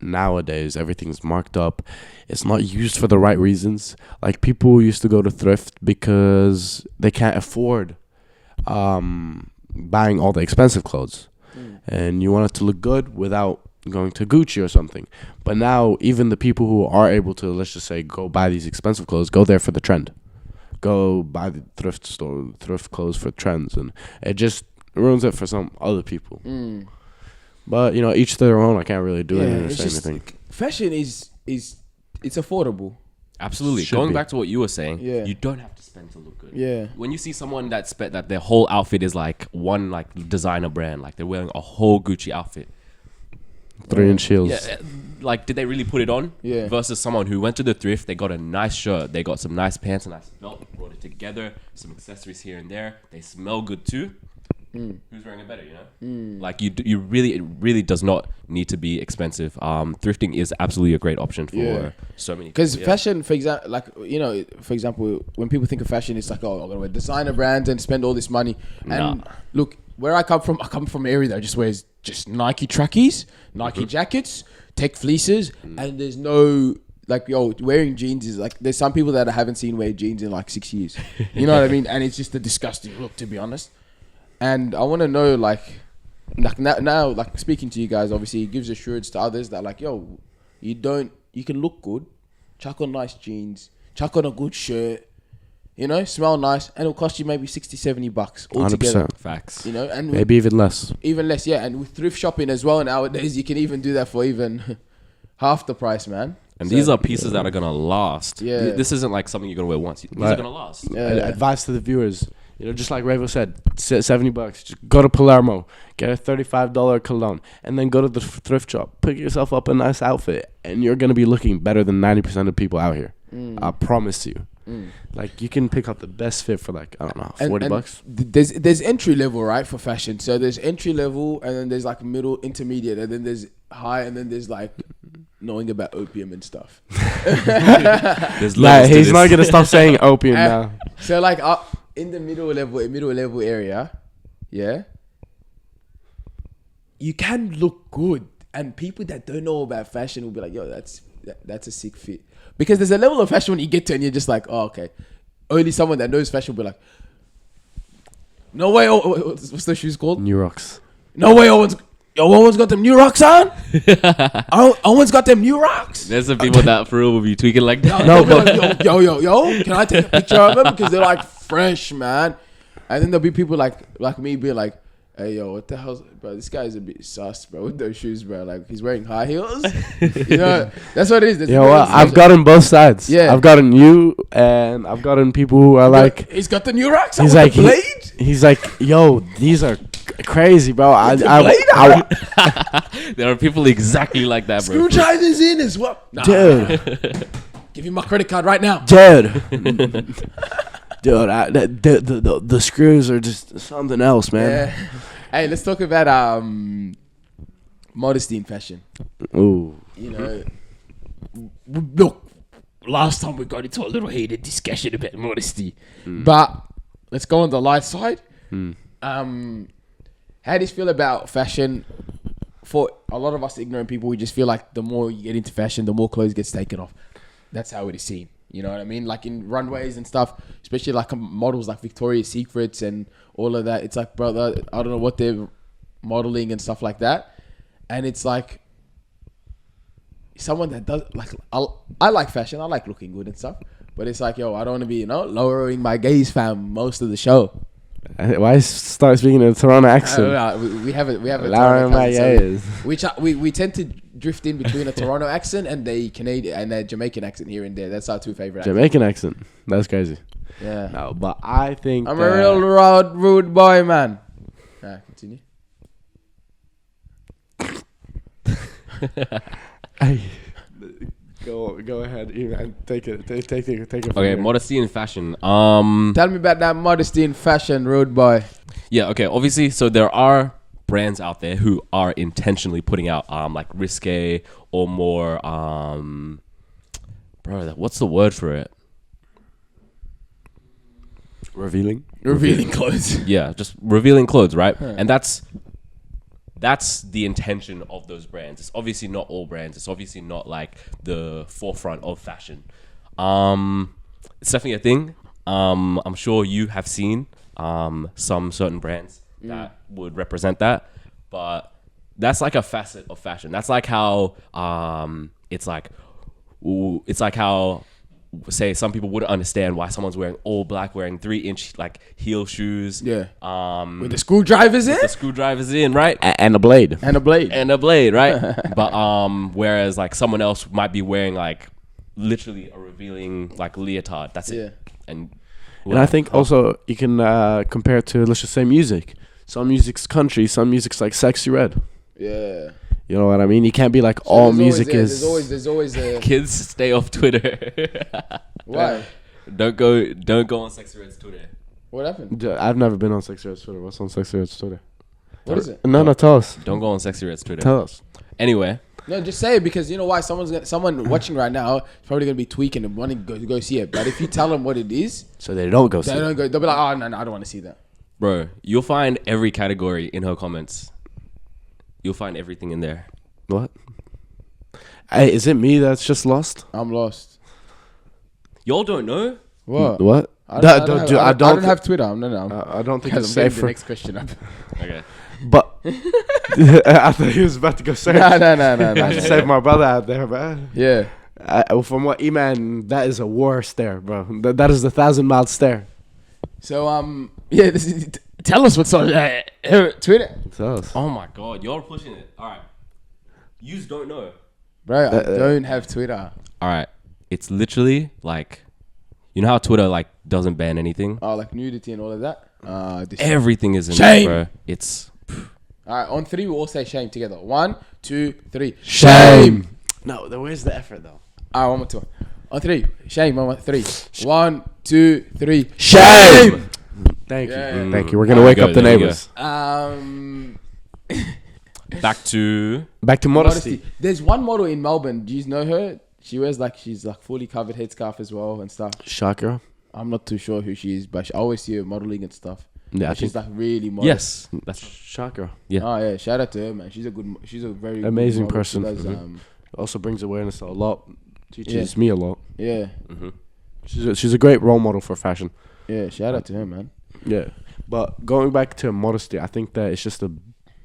nowadays everything's marked up. It's not used for the right reasons. Like, people used to go to thrift because they can't afford buying all the expensive clothes, and you want it to look good without going to Gucci or something. But now even the people who are able to, let's just say, go buy these expensive clothes, go there for the trend. Go buy the thrift clothes for trends, and it just ruins it for some other people. But each to their own. I can't really do anything or say anything. Fashion is it's affordable. Absolutely. Going back to what you were saying, you don't have to spend to look good. Yeah. When you see someone that their whole outfit is like one like designer brand, like they're wearing a whole Gucci outfit. 3-inch heels. Yeah, like, did they really put it on? Yeah. Versus someone who went to the thrift, they got a nice shirt, they got some nice pants, a nice belt, brought it together, some accessories here and there. They smell good too. Who's wearing it better, Like, it really does not need to be expensive. Thrifting is absolutely a great option for so many. Because fashion, for example, when people think of fashion, it's like, oh, I'm gonna wear designer brands and spend all this money. And look, where I come from an area that just wears just Nike trackies, Nike jackets, tech fleeces, and there's no wearing jeans is like, there's some people that I haven't seen wear jeans in like 6 years. You know what I mean? And it's just a disgusting look, to be honest. And I want to know, now, like, speaking to you guys, obviously, it gives assurance to others that, like, yo, you can look good, chuck on nice jeans, chuck on a good shirt, smell nice, and it'll cost you maybe $60-$70 altogether. 100%. Facts. And maybe even less. Even less, yeah. And with thrift shopping as well nowadays, you can even do that for even half the price, man. And these are pieces that are going to last. Yeah. This isn't like something you're going to wear once. These are going to last. Yeah. Advice to the viewers. Just like Rayvo said, $70. Just go to Palermo, get a $35 cologne, and then go to the thrift shop. Pick yourself up a nice outfit, and you're gonna be looking better than 90% of people out here. I promise you. Like, you can pick up the best fit for like, I don't know, $40. There's entry level, right, for fashion. So there's entry level, and then there's like middle, intermediate, and then there's high, and then there's like knowing about opium and stuff. He's not gonna stop saying opium now. So like in the middle level area, you can look good, and people that don't know about fashion will be like, yo, that's a sick fit. Because there's a level of fashion when you get to, and you're just like, oh, okay. Only someone that knows fashion will be like, no way. What's the shoes called? New Rocks. No way. Owen's got them New Rocks on. Owen's got them New Rocks. There's some people that for real will be tweaking like that. No, but yo, can I take a picture of them? Because they're like fresh, man. And then there'll be people like me being like, hey, yo, what the hell, bro? This guy's a bit sus, bro, with those shoes, bro. Like, he's wearing high heels. That's what it is. I've gotten both sides. Yeah, I've gotten you, and I've gotten people who are like, he's got the New Rocks. He's like, he's like, yo, these are crazy, bro. There are people exactly like that, bro. Screwdrivers in as well, dude. Give you my credit card right now, dude. Dude, the screws are just something else, man. Yeah. Hey, let's talk about modesty in fashion. Ooh. Look, last time we got into a little heated discussion about modesty, but let's go on the light side. How do you feel about fashion? For a lot of us ignorant people, we just feel like the more you get into fashion, the more clothes gets taken off. That's how it is seen. You know what I mean? Like in runways and stuff, especially like models like Victoria's Secrets and all of that. It's like, brother, I don't know what they're modeling and stuff like that. And it's like someone that does like, I like fashion. I like looking good and stuff. But it's like, yo, I don't want to be, lowering my gaze, fam, most of the show. Why start speaking in a Toronto accent? We have a lowering my gaze. We tend to drift in between a Toronto accent and a Canadian and a Jamaican accent here and there. That's our two favorite. Jamaican accent. That's crazy. Yeah. No, but I think I'm a real rude boy, man. Continue. Go ahead, Eman. Take it. Okay, modesty in fashion. Tell me about that modesty in fashion, rude boy. Yeah. Okay. Obviously, so there are brands out there who are intentionally putting out like risque or more what's the word for it? Revealing clothes. Yeah, just revealing clothes, right? And that's that's the intention of those brands. It's obviously not all brands. It's obviously not like the forefront of fashion. It's definitely a thing. I'm sure you have seen some certain brands that would represent that, but that's like a facet of fashion. That's like how it's like how, say, some people wouldn't understand why someone's wearing all black, wearing 3-inch like heel shoes. Yeah. With the screwdrivers in. The screwdrivers in, right? And a blade. And a blade, right? But whereas like someone else might be wearing like literally a revealing like leotard. That's it. And I think also you can compare it to, let's just say, music. Some music's country, some music's like Sexy Red. Yeah. You know what I mean? You can't be like all music is. There's always a kids stay off Twitter. Why? Don't go on Sexy Red's Twitter. What happened? I've never been on Sexy Red's Twitter. What's on Sexy Red's Twitter? What is it? No, tell us. Don't go on Sexy Red's Twitter. Tell us. Anyway. No, just say it, because you know why? Someone watching right now is probably gonna be tweaking and wanting to go see it. But if you tell them what it is, so they don't go see they'll it. be like, oh no, I don't want to see that. Bro, you'll find every category in her comments. You'll find everything in there. What? Hey, is it me that's just lost? I'm lost. Y'all don't know? What? I don't have Twitter. I don't think Guys, it's I'm getting safe the for. next question up. Okay. But I thought he was about to go search. No. I should save my brother out there, man. Yeah. From what Eman, that is a war stare, bro. That is the 1,000-mile stare. So yeah, tell us what's on Twitter. Tell us. Oh my god, you're pushing it. All right. Yous don't know. Bro, I don't have Twitter. All right. It's literally like, you know how Twitter like doesn't ban anything? Oh, like nudity and all of that. Everything is in Shame. there, bro. It's All right, on 3 we all say shame together. 1, 2, 3. Shame. No, where's the effort though? All right, one more time. On 3, shame. 1, 3. 1, 2, 3. Shame. Thank you. Yeah. Thank you. We're gonna wake up the there we go. neighbors. back to Modesty. There's one model in Melbourne. Do you know her? She's like fully covered headscarf as well and stuff. Shakira. I'm not too sure who she is, but I always see her modeling and stuff. Yeah, But she's like really modest. yes. That's Shakira. Yeah. Oh yeah, shout out to her, man. She's a very good Amazing model. She person. does, Also brings awareness a lot. Teaches me a lot. yeah, She's a great role model for fashion. yeah. Shout out to her, man. Yeah. But going back to modesty, I think that it's just a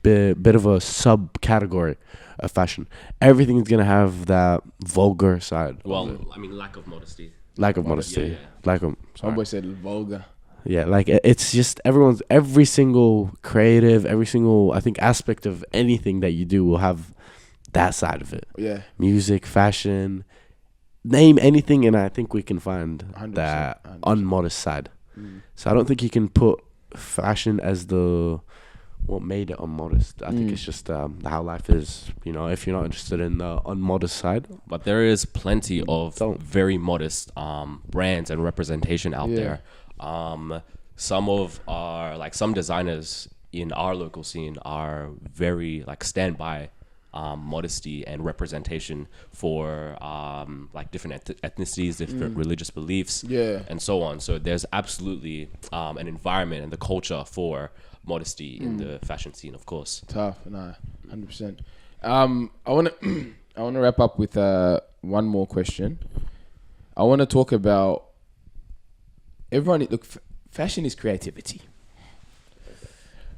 bit of a subcategory of fashion. Everything's gonna have that vulgar side. well, I mean, lack of modesty. Lack of modesty. Yeah. Lack of. Homeboy said vulgar. Yeah, like it's just every single creative, every single I think aspect of anything that you do will have that side of it. Yeah, Music, fashion, name anything, and I think we can find 100%, that 100%. unmodest side. So I don't think you can put fashion as what made it unmodest. I think it's just how life is. You know, if you're not interested in the unmodest side, But there is plenty of Don't. very modest brands and representation out there. Some designers in our local scene are very like stand by modesty and representation for like different ethnicities, different religious beliefs, and so on. So there's absolutely an environment and the culture for modesty in the fashion scene, of course. tough. Nah, 100%. I want to wrap up with one more question. I want to talk about everyone. Look, fashion is creativity.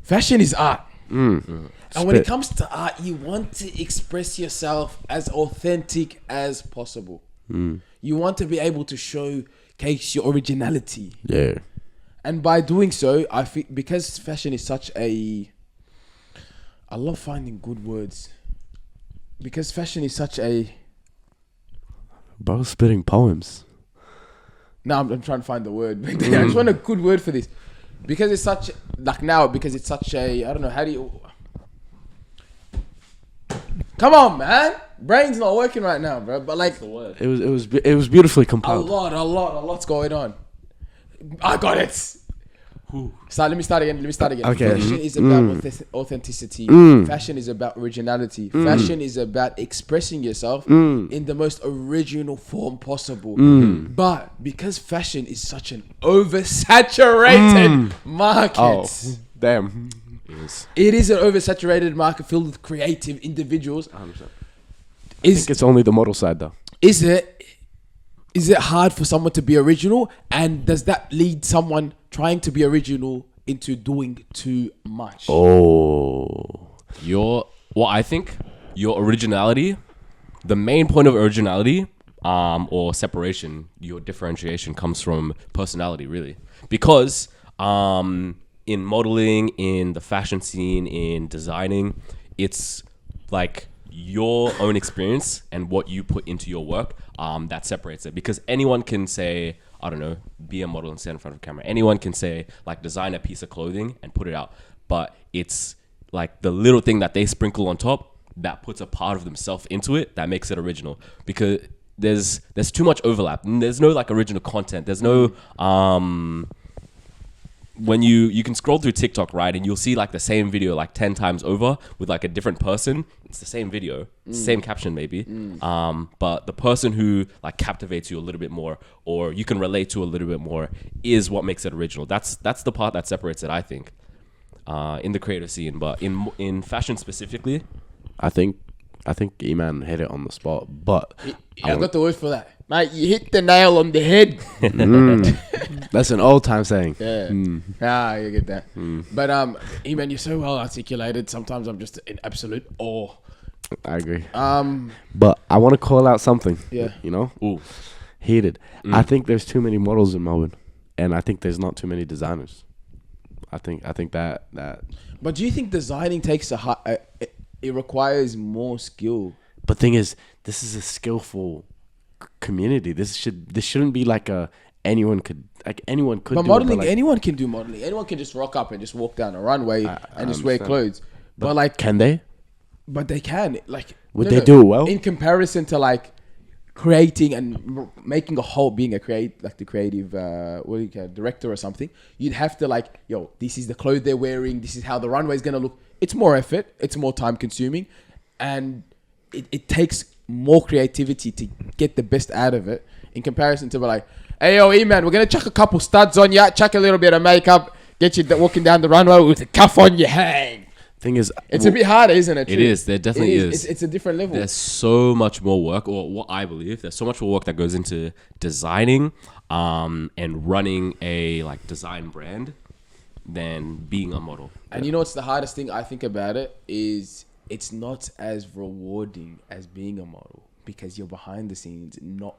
Fashion is art. And when it comes to art, you want to express yourself as authentic as possible. You want to be able to showcase your originality. yeah, And by doing so, I feel because fashion is such a... I love finding good words. Because fashion is such a... bro, spitting poems. Now I'm trying to find the word. I just want a good word for this. Because it's such... because it's such a... I don't know, how do you... Come on, man. Brain's not working right now, bro. But like... It was beautifully compiled. A lot's going on. I got it. Let me start again. Okay. Fashion is about authenticity. Fashion is about originality. Fashion is about expressing yourself in the most original form possible. But because fashion is such an oversaturated market, Oh, damn. It is an oversaturated market filled with creative individuals. 100%. I think it's only the model side though. Is it hard for someone to be original, and does that lead someone trying to be original into doing too much? I think your originality, the main point of originality, or separation, your differentiation comes from personality, really. Because in modeling, in the fashion scene, in designing, it's like your own experience and what you put into your work that separates it. Because anyone can say, I don't know, be a model and stand in front of a camera. Anyone can say, like, design a piece of clothing and put it out. But it's like the little thing that they sprinkle on top that puts a part of themselves into it that makes it original. Because there's too much overlap. There's no like original content. There's no when you can scroll through TikTok, right, and you'll see like the same video like 10 times over with like a different person. It's the same video, same caption maybe, but the person who like captivates you a little bit more, or you can relate to a little bit more, is what makes it original. That's the part that separates it, I think, in the creative scene. But in fashion specifically, I think Eman hit it on the spot. But I got the word for that. Mate, you hit the nail on the head. That's an old time saying. Yeah. You get that. But Eman, you're so well articulated. Sometimes I'm just in absolute awe. I agree. But I want to call out something. Yeah. You know? Ooh. Heated. I think there's too many models in Melbourne, and I think there's not too many designers. I think that. But do you think designing takes it requires more skill? But thing is, this is a skillful community. This shouldn't be like anyone could But do modeling, it, but anyone can do modeling. Anyone can just rock up and just walk down a runway and just wear understand. clothes. But like, can they? but they can. Like, Would they do it well? in comparison to like creating and making a whole, being a the creative director or something? You'd have to like, yo, this is the clothes they're wearing. This is how the runway is gonna look. It's more effort. It's more time consuming, and it takes more creativity to get the best out of it in comparison to like, hey yo, Eman, we're gonna chuck a couple studs on you, chuck a little bit of makeup, get you walking down the runway with a cuff on your hand. Thing is, It's a bit harder, isn't it? It is. There definitely is. It's a different level. There's so much more work, or what I believe, there's so much more work that goes into designing and running a like design brand than being a model. And you know what's the hardest thing I think about it is it's not as rewarding as being a model, because you're behind the scenes. Not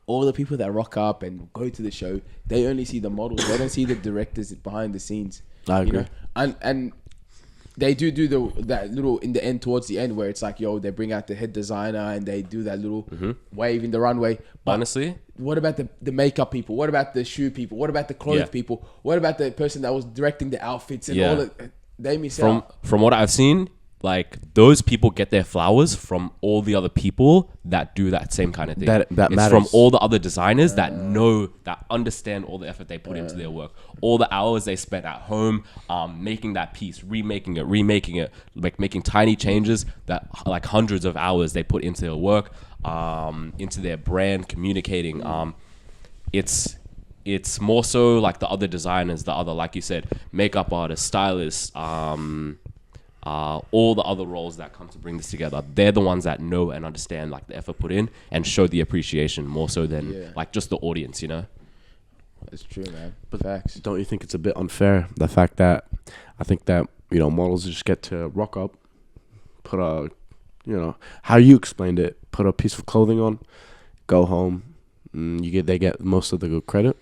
all the people that rock up and go to the show, they only see the models. They don't see the directors behind the scenes. I agree. You know? And they do that little in the end, towards the end, where it's like, yo, they bring out the head designer and they do that little wave in the runway. But Honestly, what about the makeup people? What about the shoe people? What about the clothes people? What about the person that was directing the outfits and all that? They miss out. From what I've seen, like those people get their flowers from all the other people that do that same kind of thing. That it's matters. from all the other designers that know, that understand all the effort they put into their work, all the hours they spent at home making that piece, remaking it, like making tiny changes, that like hundreds of hours they put into their work, into their brand, communicating. It's more so like the other designers, the other, like you said, makeup artists, stylists, all the other roles that come to bring this together. They're the ones that know and understand like the effort put in and show the appreciation more so than like just the audience, you know? That's true, man. But facts. Don't you think it's a bit unfair, the fact that I think that, you know, models just get to rock up, put a, you know, how you explained it, put a piece of clothing on, go home, they get most of the good credit?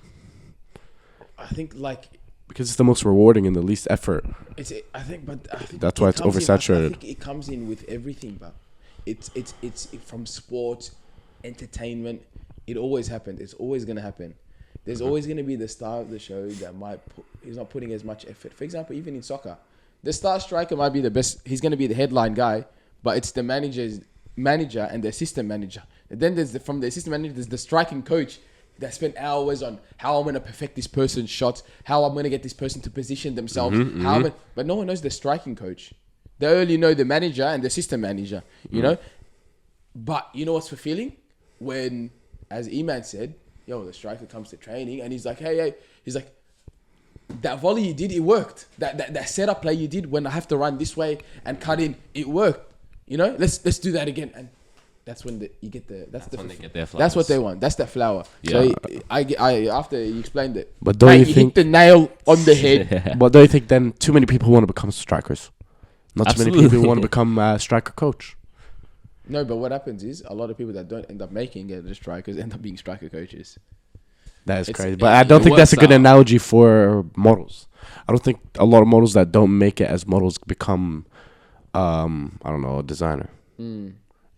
I think like, because it's the most rewarding and the least effort. I think that's why it's oversaturated. I think it comes in with everything, but it's from sports, entertainment. It always happens. It's always gonna happen. There's always gonna be the star of the show that he's not putting as much effort. For example, even in soccer, the star striker might be the best. He's gonna be the headline guy, but it's the manager and the assistant manager. And then from the assistant manager, there's the striking coach that spent hours on how I'm going to perfect this person's shots, how I'm going to get this person to position themselves. But no one knows the striking coach. They only know the manager and the assistant manager, you know? But you know what's fulfilling? When, as Eman said, yo, the striker comes to training and he's like, hey, he's like, that volley you did, it worked. That setup play you did when I have to run this way and cut in, it worked. You know, let's do that again. And that's when you get the that's when they get their flowers. That's what they want. That's the flower. Yeah. So I after you explained it, but don't you think hit the nail on the head? But don't you think then too many people want to become strikers? Not too many people want to become a striker coach. No, but what happens is a lot of people that don't end up making it as strikers end up being striker coaches. That is crazy. But I don't think that's a good analogy for models. I don't think a lot of models that don't make it as models become, I don't know, a designer.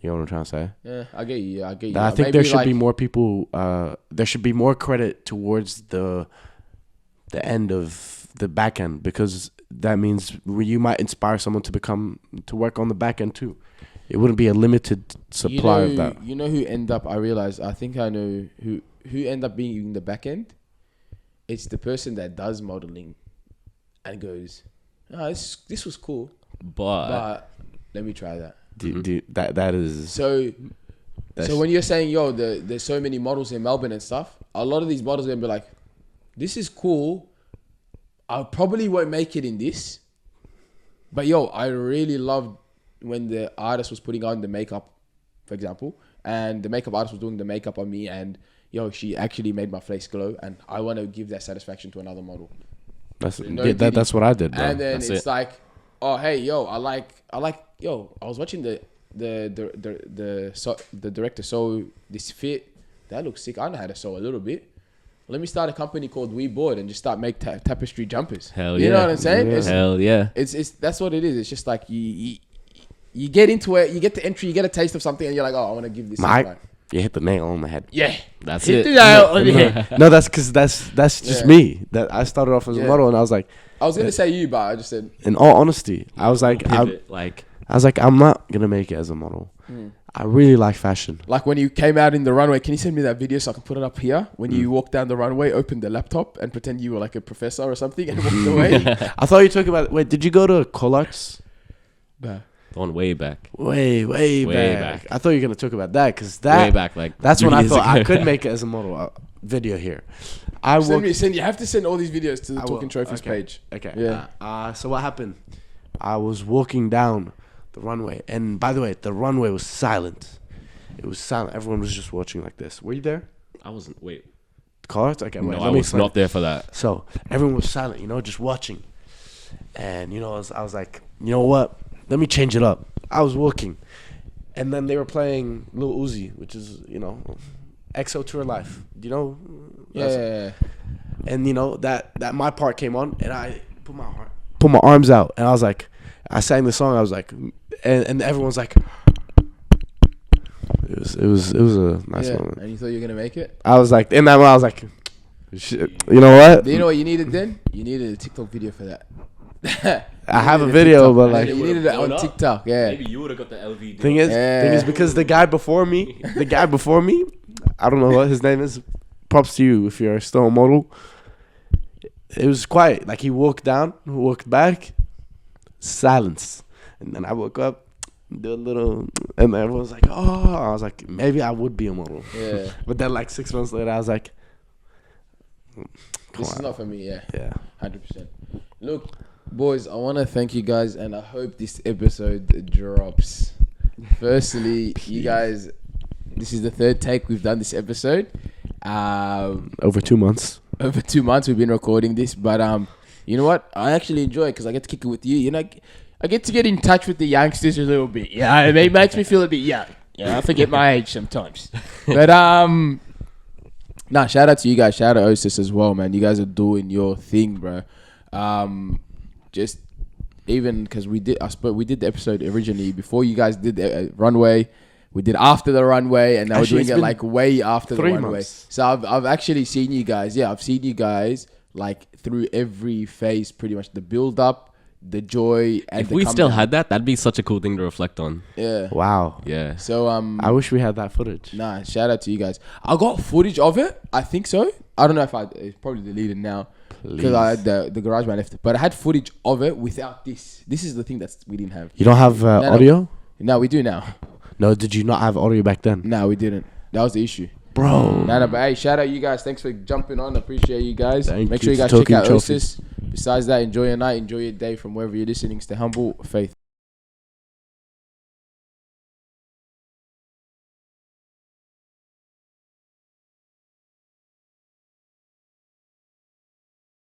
You know what I'm trying to say? Yeah, I get you. I think there should be more people. There should be more credit towards the end of the back end, because that means you might inspire someone to work on the back end too. It wouldn't be a limited supply of that. You know who end up? I realize. I think I know who end up being in the back end. It's the person that does modeling, and goes, "Oh, this was cool, but let me try that." That is so when you're saying, yo, there's so many models in Melbourne and stuff, a lot of these models are gonna be like, this is cool, I probably won't make it in this, but yo, I really loved when the artist was putting on the makeup, for example, and the makeup artist was doing the makeup on me, and yo, she actually made my face glow, and I want to give that satisfaction to another model. That's what I did, bro. And then it's like, oh, hey, yo, I like, yo, I was watching the director sew this fit. That looks sick. I know how to sew a little bit. Let me start a company called We Board and just start make tapestry jumpers. Hell yeah. You know what I'm saying? Yeah. Hell yeah. It's that's what it is. It's just like you get into it, you get the entry, you get a taste of something, and you're like, oh, I want to give this. You hit the nail on the head. Yeah, that's hit it. The nail on the head. No, that's because that's just me. That I started off as a model, and I was like, I was gonna say you, but I just said. In all honesty, I was like, I'm not gonna make it as a model. I really like fashion. Like when you came out in the runway, can you send me that video so I can put it up here? When you walked down the runway, opened the laptop and pretend you were like a professor or something and walked away. I thought you were talking about. Wait, did you go to Colarts? The one way back. Way back. I thought you were gonna talk about that because that way back, like that's when I thought I could make it as a model. Video here. You have to send all these videos to the Talking Trophies page. Okay. Yeah. So what happened? I was walking down the runway, and by the way, the runway was silent. It was silent. Everyone was just watching like this. Were you there? I wasn't. Wait. Colarts? Okay. No, I was not there for that. So everyone was silent, just watching. And I was like, you know what? Let me change it up. I was walking, and then they were playing Lil Uzi, which is EXO Tour Life. Yeah. And that my part came on, and I put my arms out, and I was like, I sang the song. I was like, and everyone's like, it was a nice moment. And you thought you were gonna make it? I was like, in that moment, I was like, shit. You know what? Do you know what you needed then? You needed a TikTok video for that. I have a video, but like you needed it on TikTok. Yeah. Maybe you would have got the LV. Thing is because the guy before me, I don't know what his name is. Props to you if you're still a model. It was quiet. Like he walked down, walked back, silence, and then I woke up, did a little, and everyone was like, "Oh," I was like, "Maybe I would be a model." Yeah. But then, like 6 months later, I was like, "This is not for me." Yeah. Yeah. 100%. Look, boys, I want to thank you guys, and I hope this episode drops. Firstly, you guys, this is the third take we've done this episode. Over 2 months. Over 2 months we've been recording this, but you know what? I actually enjoy it because I get to kick it with you. I get to get in touch with the youngsters a little bit. Yeah, it makes me feel a bit young. Yeah, I forget my age sometimes. But shout out to you guys. Shout out to OSIS as well, man. You guys are doing your thing, bro. Just even because we did the episode originally before you guys did the runway. We did after the runway, and now we're doing it like way after the runway. Months. So I've actually seen you guys. Yeah, I've seen you guys like through every phase, pretty much the build up, the joy, and if we still had that, that'd be such a cool thing to reflect on. Yeah. Wow. Yeah. So I wish we had that footage. Nah, shout out to you guys. I got footage of it. I think so. I don't know if it's probably deleted now because I had the garage band left it, but I had footage of it without this. This is the thing that we didn't have. You don't have audio? No, we do now. No, did you not have audio back then? No, we didn't. That was the issue. bro. Nah, but hey, shout out you guys. Thanks for jumping on. Appreciate you guys. Thank Make you sure you for guys check talking out trophies. OSIS. Besides that, enjoy your night, enjoy your day from wherever you're listening. Stay humble, faith.